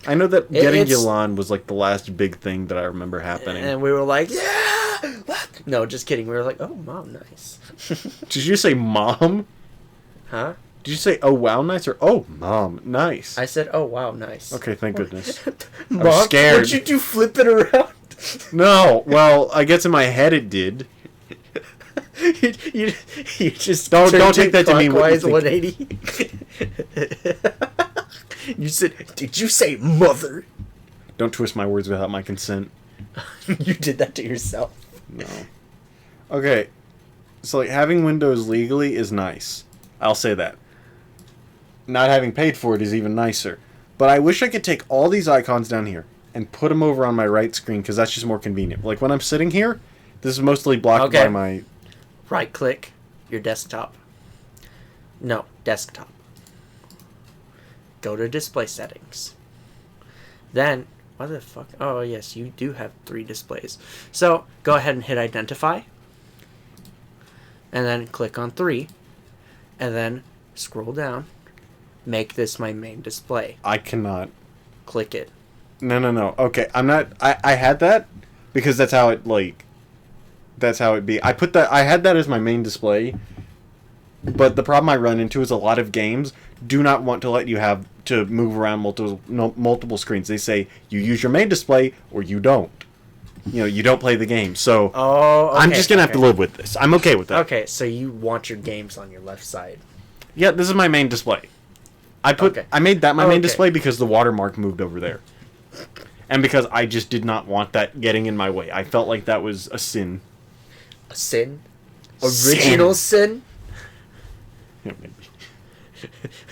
I know that getting it's- Yelan was like the last big thing that I remember happening. And we were like, yeah! What? No, just kidding. We were like, oh, Mom, nice. Did you say mom? Huh? Did you say oh wow nice or oh mom nice? I said, oh, wow, nice. Okay, thank goodness. Mom, scared. what'd you do? Flip it around? No, well, I guess in my head it did. you just Don't turned take that to mean what you clockwise think. 180. You said, did you say mother? Don't twist my words without my consent. You did that to yourself. No. Okay, so like having Windows legally is nice. I'll say that. Not having paid for it is even nicer. But I wish I could take all these icons down here and put them over on my right screen because that's just more convenient. Like when I'm sitting here, this is mostly blocked Okay. by my... Right click your desktop. No, desktop. Go to display settings. Then, what the fuck? Oh, yes, you do have 3 displays. So, go ahead and hit identify. And then click on 3. And then scroll down. Make this my main display. I cannot. Click it. No. Okay, I'm not... I had that because that's how it, like... That's how it be. I had that as my main display, but the problem I run into is a lot of games do not want to let you have to move around multiple screens. They say you use your main display or you don't. You know, you don't play the game. So Oh, okay, I'm just gonna have to live with this. I'm okay with that. Okay, so you want your games on your left side. Yeah, this is my main display. Okay. I made that my main Okay. display because the watermark moved over there, and because I just did not want that getting in my way. I felt like that was a sin. A sin? Original sin? Yeah, maybe.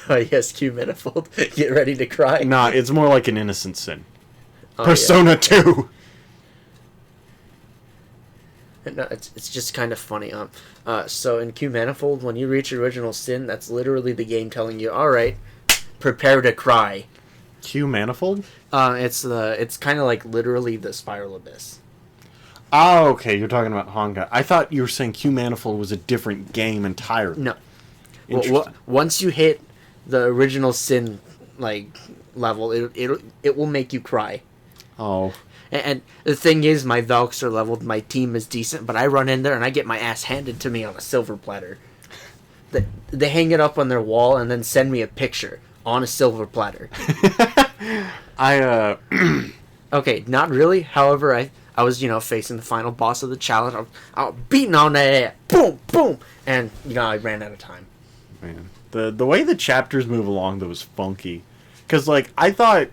Oh, yes, Q Manifold. Get ready to cry. Nah, it's more like an innocent sin. Oh, Persona 2. yeah. No, it's just kind of funny. So in Q Manifold, when you reach original sin, that's literally the game telling you, all right, prepare to cry. Q Manifold? It's kind of like literally the Spiral Abyss. Oh, okay, you're talking about Honkai. I thought you were saying Q Manifold was a different game entirely. No. Interesting. Once you hit the original sin level, it will make you cry. Oh. And the thing is, my Valks are leveled, my team is decent, but I run in there and I get my ass handed to me on a silver platter. They hang it up on their wall and then send me a picture on a silver platter. Okay, not really. However, I was, facing the final boss of the challenge. I was beating on that, boom, boom, and I ran out of time. Man. The way the chapters move along, though, was funky. Because, like, I thought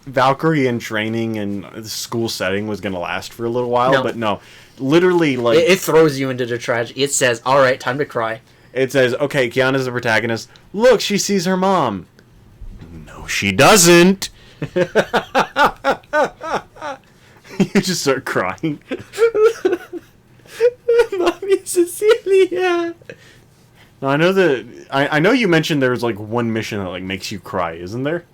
Valkyrie and training and the school setting was going to last for a little while, No. but no. Literally, like... It throws you into the tragedy. It says, all right, time to cry. It says, okay, Kiana's the protagonist. Look, she sees her mom. No, she doesn't. You just start crying. Mommy Cecilia. Now, I know that... I know you mentioned there's, like, one mission that, like, makes you cry, isn't there?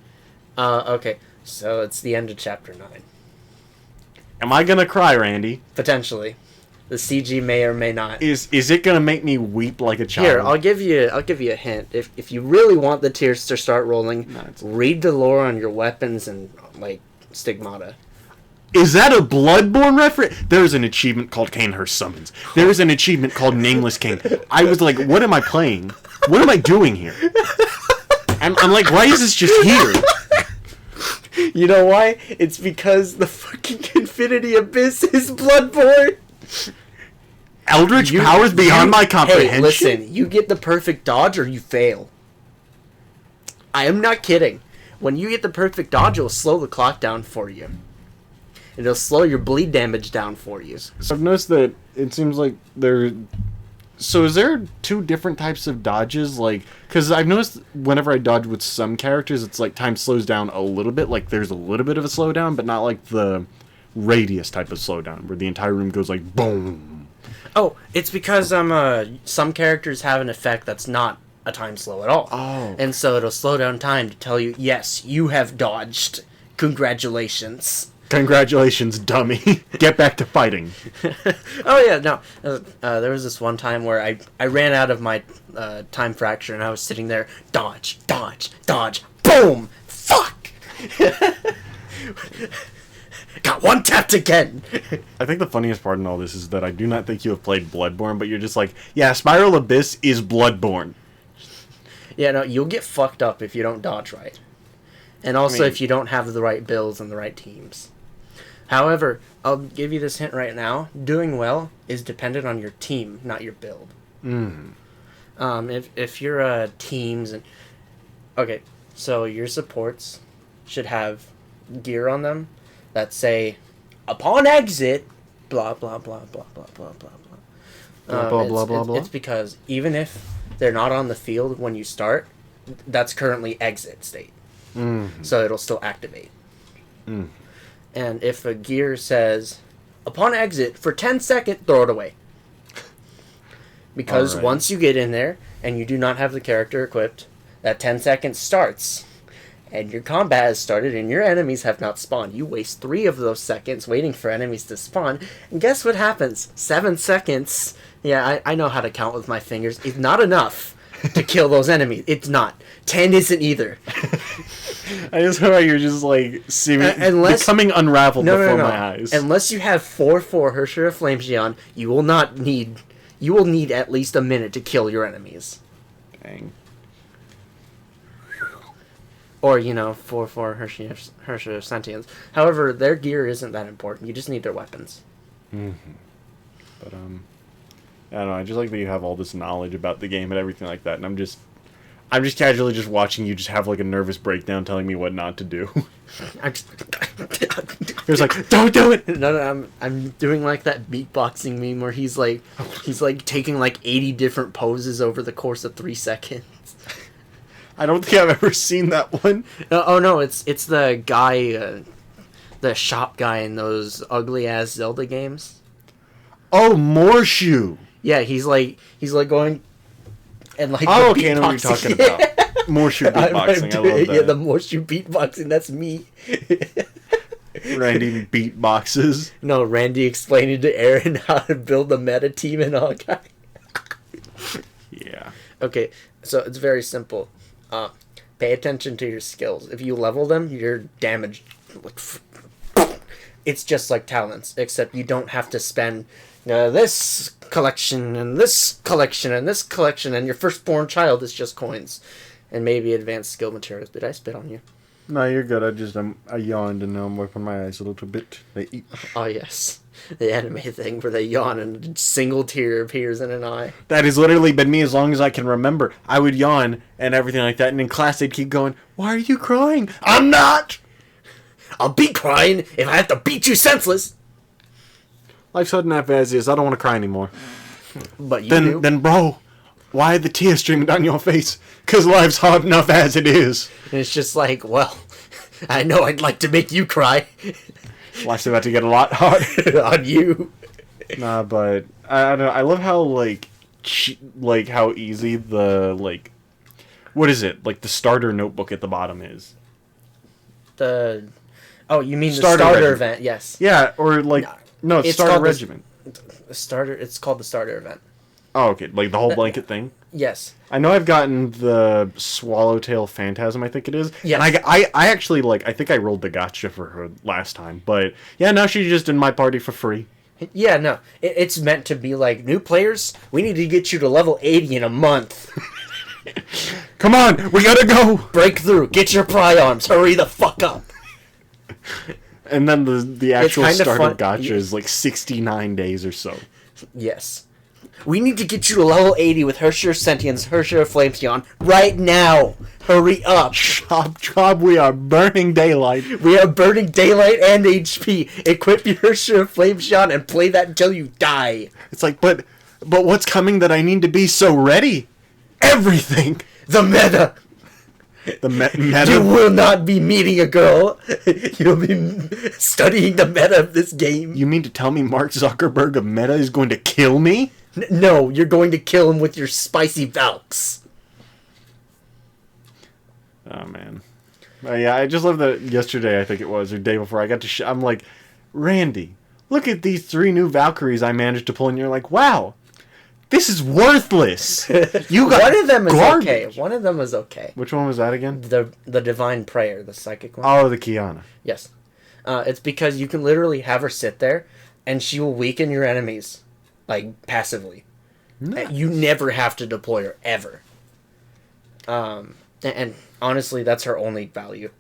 Okay, so it's the end of chapter 9. Am I gonna cry, Randy? Potentially. The CG may or may not. Is it gonna make me weep like a child? Here, I'll give you a hint. If you really want the tears to start rolling, read the lore on your weapons and stigmata. Is that a Bloodborne reference? There's an achievement called Kanehurst Summons. There's an achievement called Nameless King. I was like, what am I playing? What am I doing here? I'm like, why is this just here? You know why? It's because the fucking Infinity Abyss is Bloodborne. Eldritch powers beyond my comprehension. Hey, listen, you get the perfect dodge or you fail. I am not kidding. When you get the perfect dodge, it'll slow the clock down for you. It'll slow your bleed damage down for you. So I've noticed that it seems like there... So is there 2 different types of dodges? Like, because I've noticed whenever I dodge with some characters, it's like time slows down a little bit. Like there's a little bit of a slowdown, but not like the radius type of slowdown where the entire room goes like boom. Oh, it's because some characters have an effect that's not a time slow at all. Oh. And so it'll slow down time to tell you, yes, you have dodged. Congratulations. Congratulations, dummy. Get back to fighting. Oh yeah, no. There was this one time where I ran out of my time fracture and I was sitting there, dodge, dodge, dodge, boom, fuck. Got one tapped again. I think the funniest part in all this is that I do not think you have played Bloodborne, but you're just like, yeah, Spiral Abyss is Bloodborne. Yeah, no, you'll get fucked up if you don't dodge right. And also if you don't have the right builds and the right teams. However, I'll give you this hint right now. Doing well is dependent on your team, not your build. If your teams and... Okay, so your supports should have gear on them that say, upon exit, blah, blah, blah, blah, blah, blah, blah, blah. Blah. It's because even if they're not on the field when you start, that's currently exit state. So it'll still activate. And if a gear says, upon exit, for 10 seconds, throw it away. Because once you get in there, and you do not have the character equipped, that 10 seconds starts. And your combat has started, and your enemies have not spawned. You waste 3 of those seconds waiting for enemies to spawn. And guess what happens? 7 seconds. Yeah, I know how to count with my fingers. It's not enough to kill those enemies. It's not. 10 isn't either. I just know how you're just like becoming unraveled before my eyes. Unless you have 4/4 Herrscher of Flamesgeon, you will need at least a minute to kill your enemies. Dang. Or, 4/4 Herrscher of Sentience. However, their gear isn't that important. You just need their weapons. But I don't know, I just like that you have all this knowledge about the game and everything like that, and I'm just casually just watching you just have like a nervous breakdown telling me what not to do. He was like, don't do it! No, I'm doing like that beatboxing meme where he's like taking like 80 different poses over the course of 3 seconds. I don't think I've ever seen that one. No, it's the guy, the shop guy in those ugly ass Zelda games. Oh, Morshoe! Yeah, he's like going and like. Oh, okay, I know what you're talking about. Morshoe beatboxing, I love that. Yeah, the Morshoe beatboxing, that's me. Randy beatboxes. No, Randy explaining to Aaron how to build a meta team in Hawkeye. Yeah. Okay, so it's very simple. Pay attention to your skills. If you level them, your damage... It's just like talents, except you don't have to spend this collection, and this collection, and this collection, and your firstborn child is just coins. And maybe advanced skill materials. Did I spit on you? No, you're good. I yawned and now I'm wiping my eyes a little bit. Oh, yes. The anime thing where they yawn and a single tear appears in an eye. That has literally been me as long as I can remember. I would yawn and everything like that, and in class they'd keep going, "Why are you crying?" I'm not! I'll be crying if I have to beat you senseless! Life's hard enough as is. I don't want to cry anymore. But you do. Then, bro, why are the tears streaming down your face? Because life's hard enough as it is. And it's just like, well, I know I'd like to make you cry. Life's about to get a lot harder on you. Nah, but I don't know. I love how how easy the what is it? Like the starter notebook at the bottom is. You mean the starter event? Yes. Yeah, or no, it's starter regiment. It's called the starter event. Oh, okay. Like the whole blanket thing? Yes. I know I've gotten the Swallowtail Phantasm, I think it is. Yes. And I actually, I think I rolled the gotcha for her last time. But, yeah, now she's just in my party for free. Yeah, no. It's meant to be like, new players, we need to get you to level 80 in a month. Come on, we gotta go! Break through, get your pry arms, hurry the fuck up! And then the actual starter gotcha is 69 days or so. Yes. We need to get you to level 80 with Herrscher Sentience, Herrscher Flamesgeon right now. Hurry up. Chop, we are burning daylight. We are burning daylight and HP. Equip your Herrscher Flamesgeon and play that until you die. It's like, but what's coming that I need to be so ready? Everything. The meta. The meta? You will not be meeting a girl. You'll be studying the meta of this game. You mean to tell me Mark Zuckerberg of Meta is going to kill me? No, you're going to kill him with your spicy Valks. Oh, man. Yeah, I just love that yesterday, I think it was, or day before, I got to I'm like, Randy, look at these 3 new Valkyries I managed to pull, and you're like, wow, this is worthless. You got one of them is garbage. okay. One of them is okay. Which one was that again? The Divine Prayer, the psychic one. Oh, the Kiana. Yes. It's because you can literally have her sit there, and she will weaken your enemies, like, passively. Nice. You never have to deploy her, ever. And honestly, that's her only value.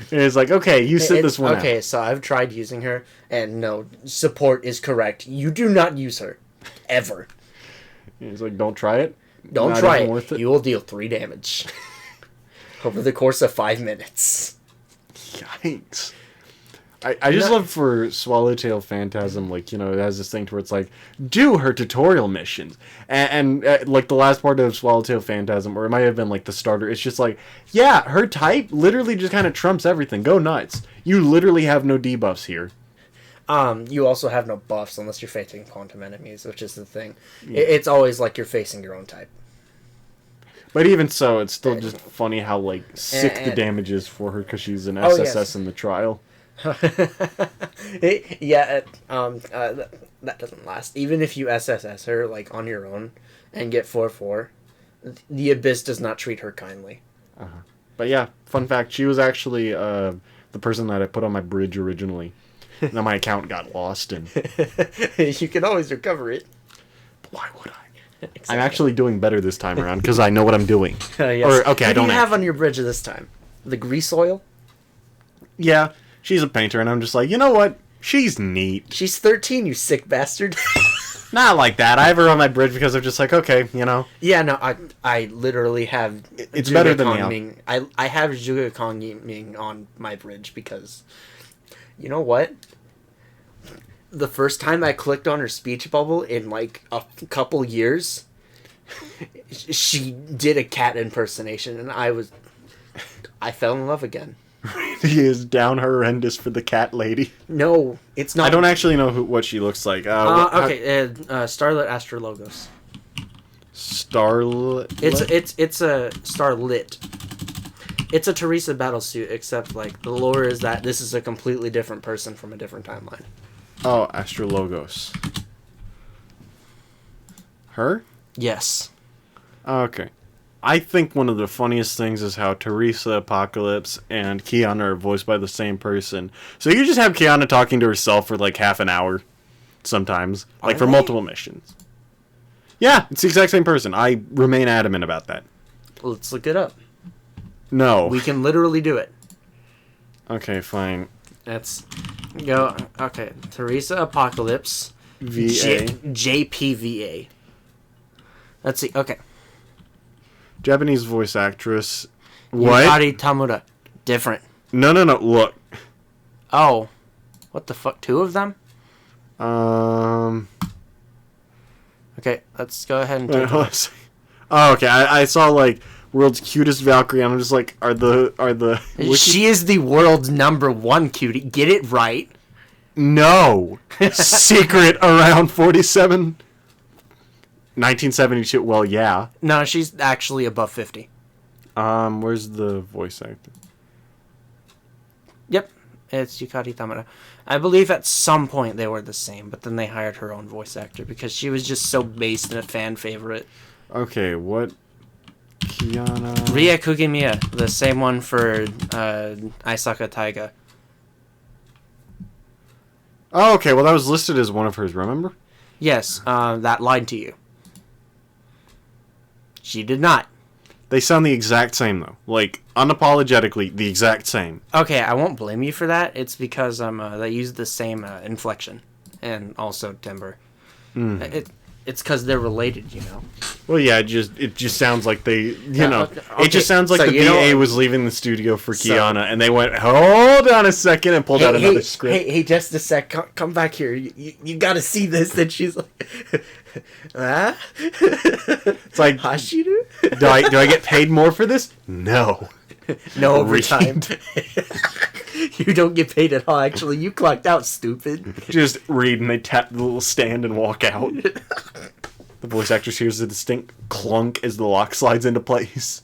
It's like, okay, you sit this one okay, out. so I've tried using her, and no, support is correct. You do not use her. Ever. He's like, don't try it. Don't try it. You will deal 3 damage. Over the course of 5 minutes. Yikes. I just love for Swallowtail Phantasm, like, it has this thing to where it's like, do her tutorial missions. And like, the last part of Swallowtail Phantasm, or it might have been, like, the starter, it's just like, yeah, her type literally just kind of trumps everything. Go nuts. You literally have no debuffs here. You also have no buffs unless you're facing quantum enemies, which is the thing. Yeah. It's always like you're facing your own type. But even so, it's still just funny how, like, sick the damage is for her because she's an SSS in the trial. Yeah, that doesn't last. Even if you SSS her, like, on your own and get 4/4, the Abyss does not treat her kindly. But yeah, fun fact, she was actually the person that I put on my bridge originally. Now my account got lost, and you can always recover it. But why would I? Exactly. I'm actually doing better this time around because I know what I'm doing. Yes. Or okay, Who I don't do you have on your bridge this time? The grease oil? Yeah, she's a painter, and I'm just like, you know what? She's neat. She's 13, you sick bastard. Not like that. I have her on my bridge because I'm just like, okay, Yeah, no, I literally have. It's better than me. I have Zhuge Kong Ming on my bridge because, you know what? The first time I clicked on her speech bubble in like a couple years, she did a cat impersonation, and I fell in love again. He is down horrendous for the cat lady. No, it's not. I don't actually know what she looks like. Starlit Astrologos. Starlit. It's a Starlit. It's a Teresa battlesuit, except like the lore is that this is a completely different person from a different timeline. Oh, Astrologos. Her? Yes. Okay. I think one of the funniest things is how Teresa, Apocalypse, and Kiana are voiced by the same person. So you just have Kiana talking to herself for like half an hour sometimes. Like for multiple missions. Yeah, it's the exact same person. I remain adamant about that. Let's look it up. No. We can literally do it. Okay, fine. Let's go. Okay, Teresa Apocalypse. VA. JPVA. Let's see. Okay. Japanese voice actress. What? Yukari Tamura. Different. No. Look. Oh. What the fuck? 2 of them? Okay, let's go ahead and take it. Oh, okay. I saw like world's cutest Valkyrie, and I'm just like, are the She is the world's #1 cutie. Get it right. No. Secret around 47. 1972. Well, yeah. No, she's actually above 50. Where's the voice actor? Yep, it's Yukari Tamura. I believe at some point they were the same, but then they hired her own voice actor because she was just so based and a fan favorite. Okay, what? Kiana. Ria Kugimiya, the same one for Aisaka Taiga. Oh, okay. Well, that was listed as one of hers. Remember? Yes, that lied to you. She did not. They sound the exact same, though. Like, unapologetically, the exact same. Okay, I won't blame you for that. It's because they use the same inflection and also timbre. It's because they're related, you know. Well, yeah, it just sounds like they, okay. It just sounds like the VA was leaving the studio for Kiana, and they went, hold on a second, and pulled out another script. Hey, just a sec, come back here. You got to see this. And she's like, ah? It's like, Hashiru? do I get paid more for this? No. No overtime. You don't get paid at all. Actually, you clocked out, stupid. Just read, and they tap the little stand and walk out. The voice actress hears a distinct clunk as the lock slides into place.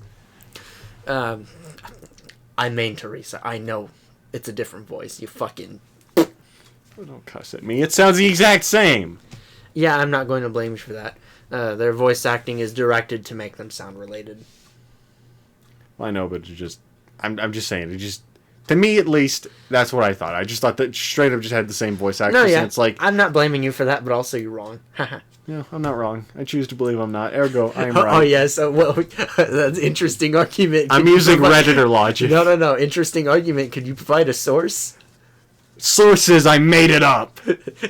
I main Teresa. I know it's a different voice. You fucking... Don't cuss at me. It sounds the exact same. Yeah, I'm not going to blame you for that. Their voice acting is directed to make them sound related. Well, I know, but I'm just saying. It just, to me at least, that's what I thought. I just thought that straight up just had the same voice actress. No, yeah. And it's like, I'm not blaming you for that, but also you're wrong. yeah, I'm not wrong. I choose to believe I'm not. Ergo, I am Oh, right. yeah, so, well, that's an interesting argument. I'm using Redditor logic. No. Interesting argument. Could you provide a source? Sources, I made it up.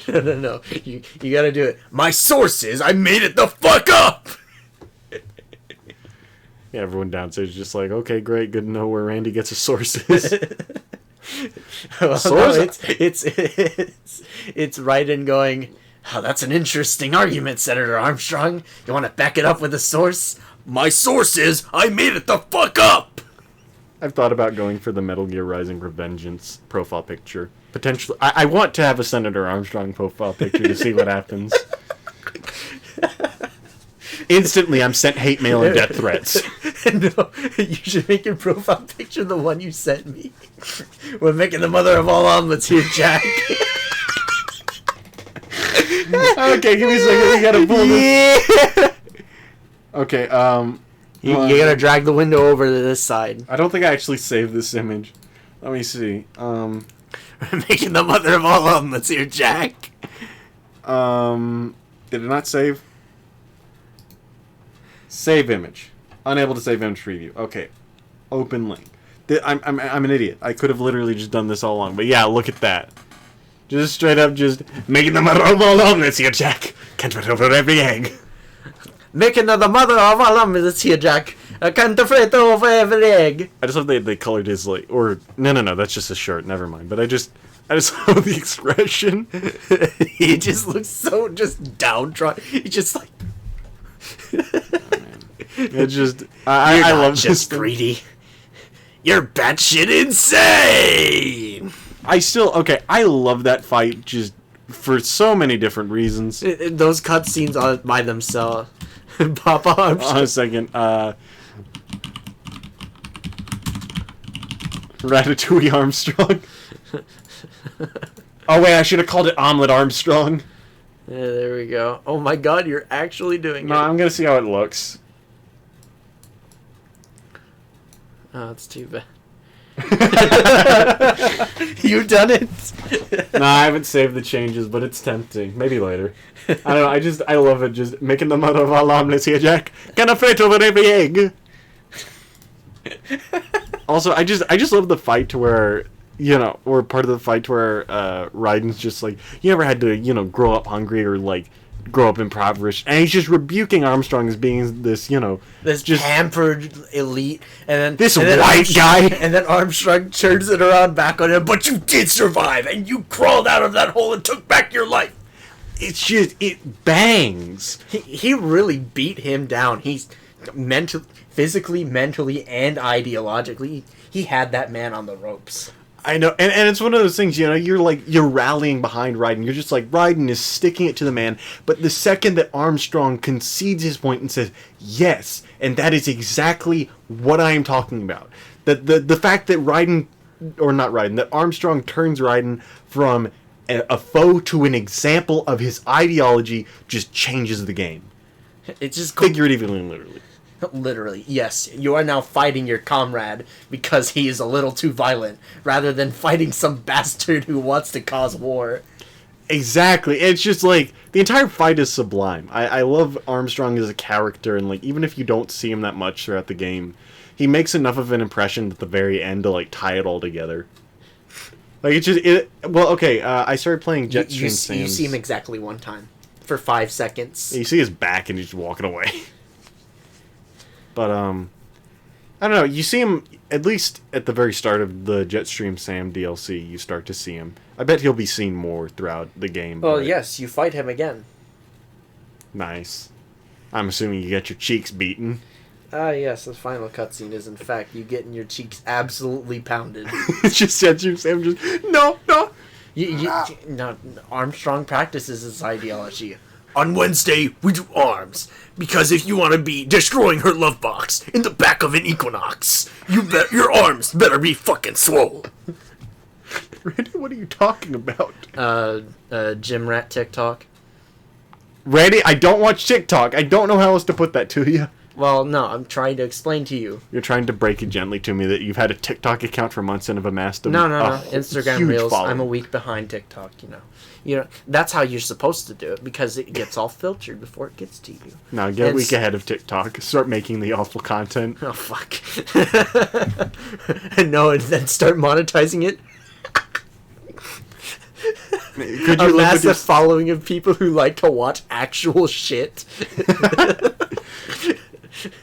No. You gotta do it. My sources, I made it the fuck up! Yeah, everyone downstairs is just like, okay, great, good to know where Randy gets his sources. Well, Source? no, it's Raiden going, oh, that's an interesting argument, Senator Armstrong. You want to back it up with a source? My source is, I made it the fuck up! I've thought about going for the Metal Gear Rising Revengeance profile picture. Potentially, I want to have a Senator Armstrong profile picture to see what happens. Instantly, I'm sent hate mail and death threats. No, you should make your profile picture the one you sent me. We're making the mother of all omelets here, Jack. Okay, give me a second. We gotta pull this. Okay, You gotta drag the window over to this side. I don't think I actually saved this image. Let me see. We're making the mother of all omelets here, Jack. Did it not save? Save image. Unable to save image preview. Okay. Open link. I'm an idiot. I could have literally just done this all along. But yeah, look at that. Just straight up just making the mother of all omelets here, Jack. Can't put over every egg. Making the mother of all omelets here, Jack. I can't fret over every egg. I just love they colored his like, or no, that's just a shirt. Never mind. But I just love the expression. He just looks so just downtrodden. He's just like... It's just I love just this greedy. You're batshit insane. I love that fight just for so many different reasons. Those cutscenes are by themselves. Papa Armstrong. On a second, Ratatouille Armstrong. Oh wait, I should have called it Omelet Armstrong. Yeah, there we go. Oh my god, you're actually doing No, it. I'm gonna see how it looks. Oh, it's too bad. You done it? No, I haven't saved the changes, but it's tempting. Maybe later. I don't know. I love it. Just making the mother of all omelets here, Jack. Can I fit over every egg? Also, I just love the fight to where, or part of the fight to where Raiden's just like, you never had to, grow up hungry or like grow up impoverished, and he's just rebuking Armstrong as being this, this just pampered elite, and then white guy, and then Armstrong turns it around back on him. But you did survive, and you crawled out of that hole and took back your life. It's just it bangs. He really beat him down. He's physically, mentally, and ideologically, he had that man on the ropes. I know, and it's one of those things, you're rallying behind Raiden. You're just like, Raiden is sticking it to the man. But the second that Armstrong concedes his point and says, yes, and that is exactly what I am talking about. The fact that that Armstrong turns Raiden from a foe to an example of his ideology just changes the game. It's just figuratively and literally. Literally, yes. You are now fighting your comrade because he is a little too violent, rather than fighting some bastard who wants to cause war. Exactly. It's just like, the entire fight is sublime. I love Armstrong as a character, and like, even if you don't see him that much throughout the game, he makes enough of an impression at the very end to like tie it all together. Like, I started playing Jetstream Sam's. You see him exactly one time. For 5 seconds. You see his back and he's just walking away. But, I don't know, you see him, at least at the very start of the Jetstream Sam DLC, you start to see him. I bet he'll be seen more throughout the game. Well, yes, you fight him again. Nice. I'm assuming you get your cheeks beaten. Yes, the final cutscene is, in fact, you getting your cheeks absolutely pounded. It's just Jetstream Sam just, no! No, Armstrong practices his ideology. On Wednesday, we do arms. Because if you want to be destroying her love box in the back of an Equinox, your arms better be fucking swole. Randy, what are you talking about? Gym rat TikTok. Randy, I don't watch TikTok. I don't know how else to put that to you. Well, no, I'm trying to explain to you. You're trying to break it gently to me that you've had a TikTok account for months and have amassed No. Instagram huge Reels. following. I'm a week behind TikTok, You know, that's how you're supposed to do it because it gets all filtered before it gets to you. Now get a week ahead of TikTok. Start making the awful content. Oh, fuck. No, and then start monetizing it. Could A you live with massive your... following of people who like to watch actual shit.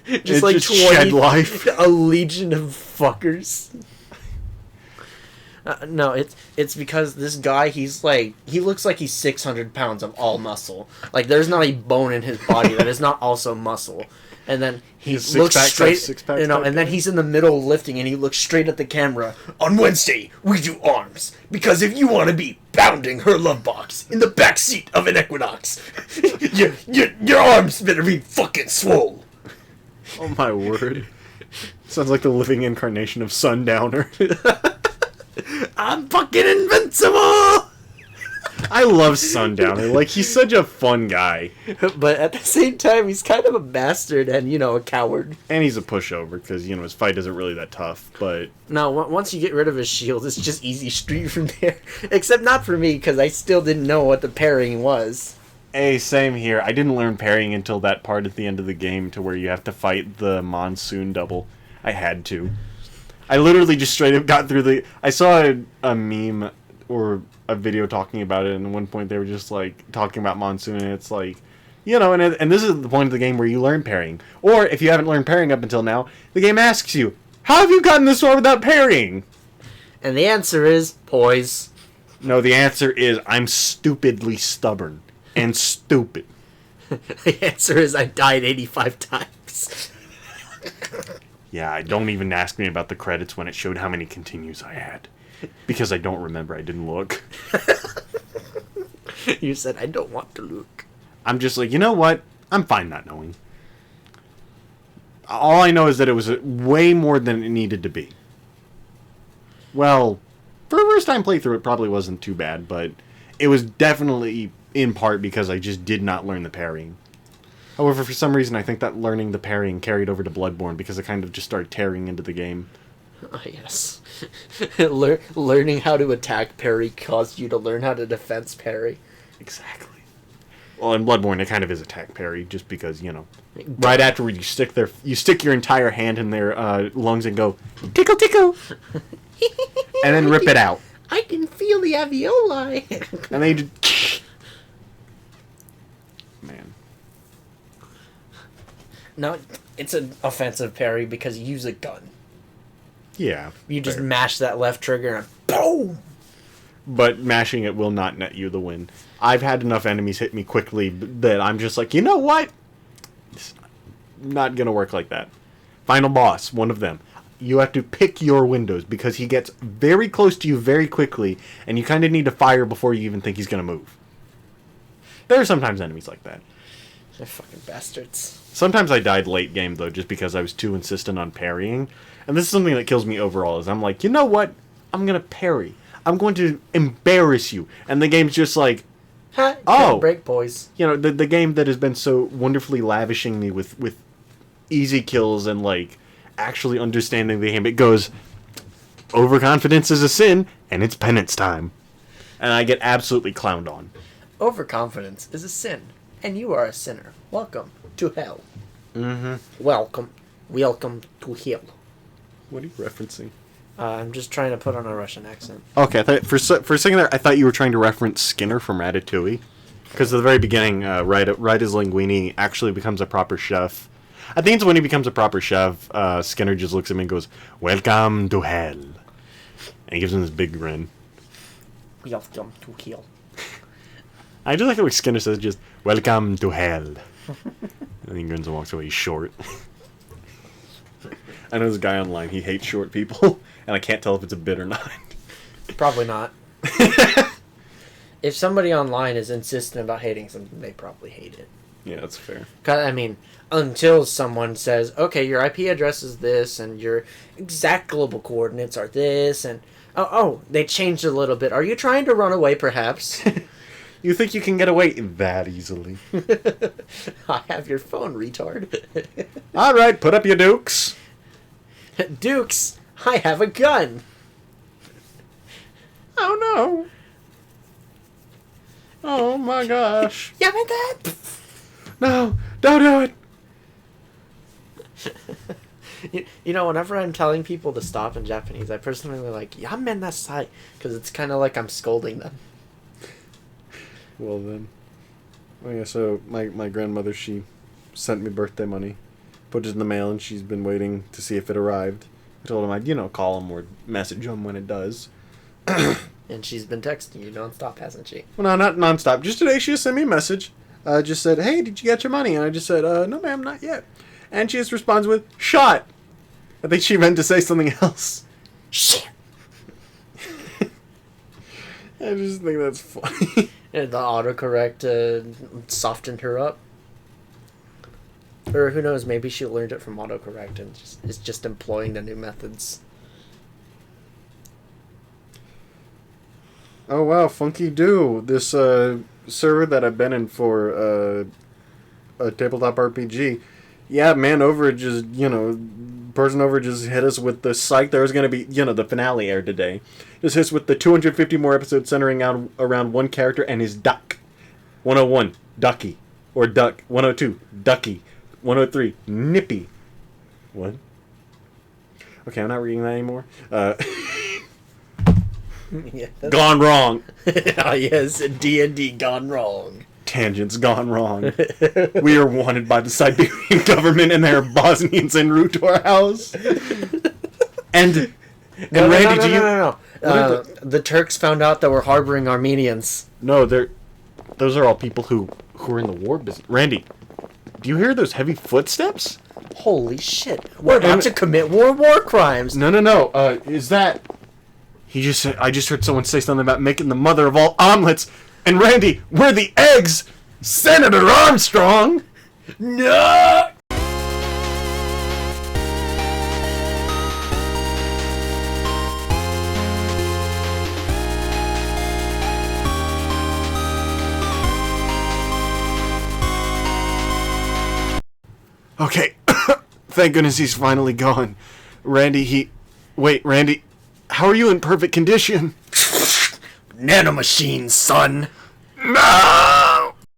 Just like just 20, shed life. a legion of fuckers. No, it's because this guy, he looks like he's 600 pounds of all muscle. Like, there's not a bone in his body that is not also muscle. And then he looks straight, and then he's in the middle lifting, and he looks straight at the camera. On Wednesday, we do arms. Because if you want to be pounding her love box in the back seat of an Equinox, your arms better be fucking swole. Oh my word. Sounds like the living incarnation of Sundowner. I'm fucking invincible! I love Sundowner. Like, he's such a fun guy. But at the same time, he's kind of a bastard and, a coward. And he's a pushover, because, his fight isn't really that tough, but... No, once you get rid of his shield, it's just easy street from there. Except not for me, because I still didn't know what the parrying was. Hey, same here. I didn't learn parrying until that part at the end of the game to where you have to fight the monsoon double. I had to. I literally just straight up got through the... I saw a meme or a video talking about it, and at one point they were just, talking about monsoon, and it's like... and this is the point of the game where you learn parrying. Or, if you haven't learned parrying up until now, the game asks you, how have you gotten this far without parrying? And the answer is, poise. No, the answer is, I'm stupidly stubborn. And stupid. The answer is, I died 85 times. Yeah, don't even ask me about the credits when it showed how many continues I had. Because I don't remember, I didn't look. You said, I don't want to look. I'm just like, you know what? I'm fine not knowing. All I know is that it was way more than it needed to be. Well, for a first time playthrough, it probably wasn't too bad, but it was definitely in part because I just did not learn the parrying. However, for some reason, I think that learning the parrying carried over to Bloodborne because I kind of just started tearing into the game. Oh, yes. Learning how to attack parry caused you to learn how to defense parry. Exactly. Well, in Bloodborne, it kind of is attack parry, just because, right afterward you stick your entire hand in their lungs and go, tickle, tickle, and then rip it out. I can feel the alveoli. And they just... Man. No, it's an offensive parry because you use a gun. Yeah. You just fair. mash that left trigger and boom! But mashing it will not net you the win. I've had enough enemies hit me quickly that I'm just like, you know what? It's not gonna work like that. Final boss, one of them. You have to pick your windows because he gets very close to you very quickly, and you kind of need to fire before you even think he's gonna move. There are sometimes enemies like that. They're fucking bastards. Sometimes I died late game, though, just because I was too insistent on parrying. And this is something that kills me overall, is I'm like, you know what? I'm gonna parry. I'm going to embarrass you. And the game's just like, Ha! Oh. Break, boys. the game that has been so wonderfully lavishing me with easy kills and, actually understanding the game, it goes, overconfidence is a sin, and it's penance time. And I get absolutely clowned on. Overconfidence is a sin, and you are a sinner. Welcome to hell. Mm-hmm. Welcome to hell. What are you referencing? I'm just trying to put on a Russian accent. Okay, I thought, for a second there, I thought you were trying to reference Skinner from Ratatouille. Because at the very beginning, right as Linguini actually becomes a proper chef. I think it's when he becomes a proper chef, Skinner just looks at him and goes, welcome to hell. And he gives him this big grin. Welcome to hell. I just like the way Skinner says just, welcome to hell. And he grins and walks away. He's short. I know this guy online, he hates short people. And I can't tell if it's a bit or not. Probably not. If somebody online is insistent about hating something, they probably hate it. Yeah, that's fair. 'Cause, I mean, until someone says, okay, your IP address is this, and your exact global coordinates are this, and they changed a little bit. Are you trying to run away, perhaps? You think you can get away that easily? I have your phone, retard. All right, put up your dukes. Dukes, I have a gun. Oh no. Oh my gosh. Yeah, man, that. No, don't do it. You know, whenever I'm telling people to stop in Japanese, I personally like, yamen nasai, because it's kind of like I'm scolding them. Well then. Oh yeah, so my grandmother, she sent me birthday money, put it in the mail, and she's been waiting to see if it arrived. I told him I'd, call him or message him when it does. And she's been texting you nonstop, hasn't she? Well, no, not nonstop. Just today she just sent me a message. Just said, hey, did you get your money? And I just said, no ma'am, not yet. And she just responds with, shot! I think she meant to say something else. Shit! I just think that's funny. And the autocorrect softened her up. Or who knows, maybe she learned it from autocorrect and is just employing the new methods. Oh wow, Funky Do. This server that I've been in for a tabletop RPG. Yeah, man, Person Over just hit us with the psych. There was going to be, the finale aired today. Just hit us with the 250 more episodes centering around one character and his duck. 101, Ducky. Or Duck. 102, Ducky. 103, Nippy. What? Okay, I'm not reading that anymore. Yeah, Gone wrong. Ah, yes, D&D gone wrong. Tangents gone wrong. We are wanted by the Siberian government, and there are Bosnians en route to our house. And Randy, No. The Turks found out that we're harboring Armenians. No, those are all people who are in the war business. Randy, do you hear those heavy footsteps? Holy shit! We're about to commit war crimes. No. Is that? I just heard someone say something about making the mother of all omelets. And Randy, we're the eggs! Senator Armstrong! No! Okay, thank goodness he's finally gone. Randy, how are you in perfect condition? Nanomachines, son! No!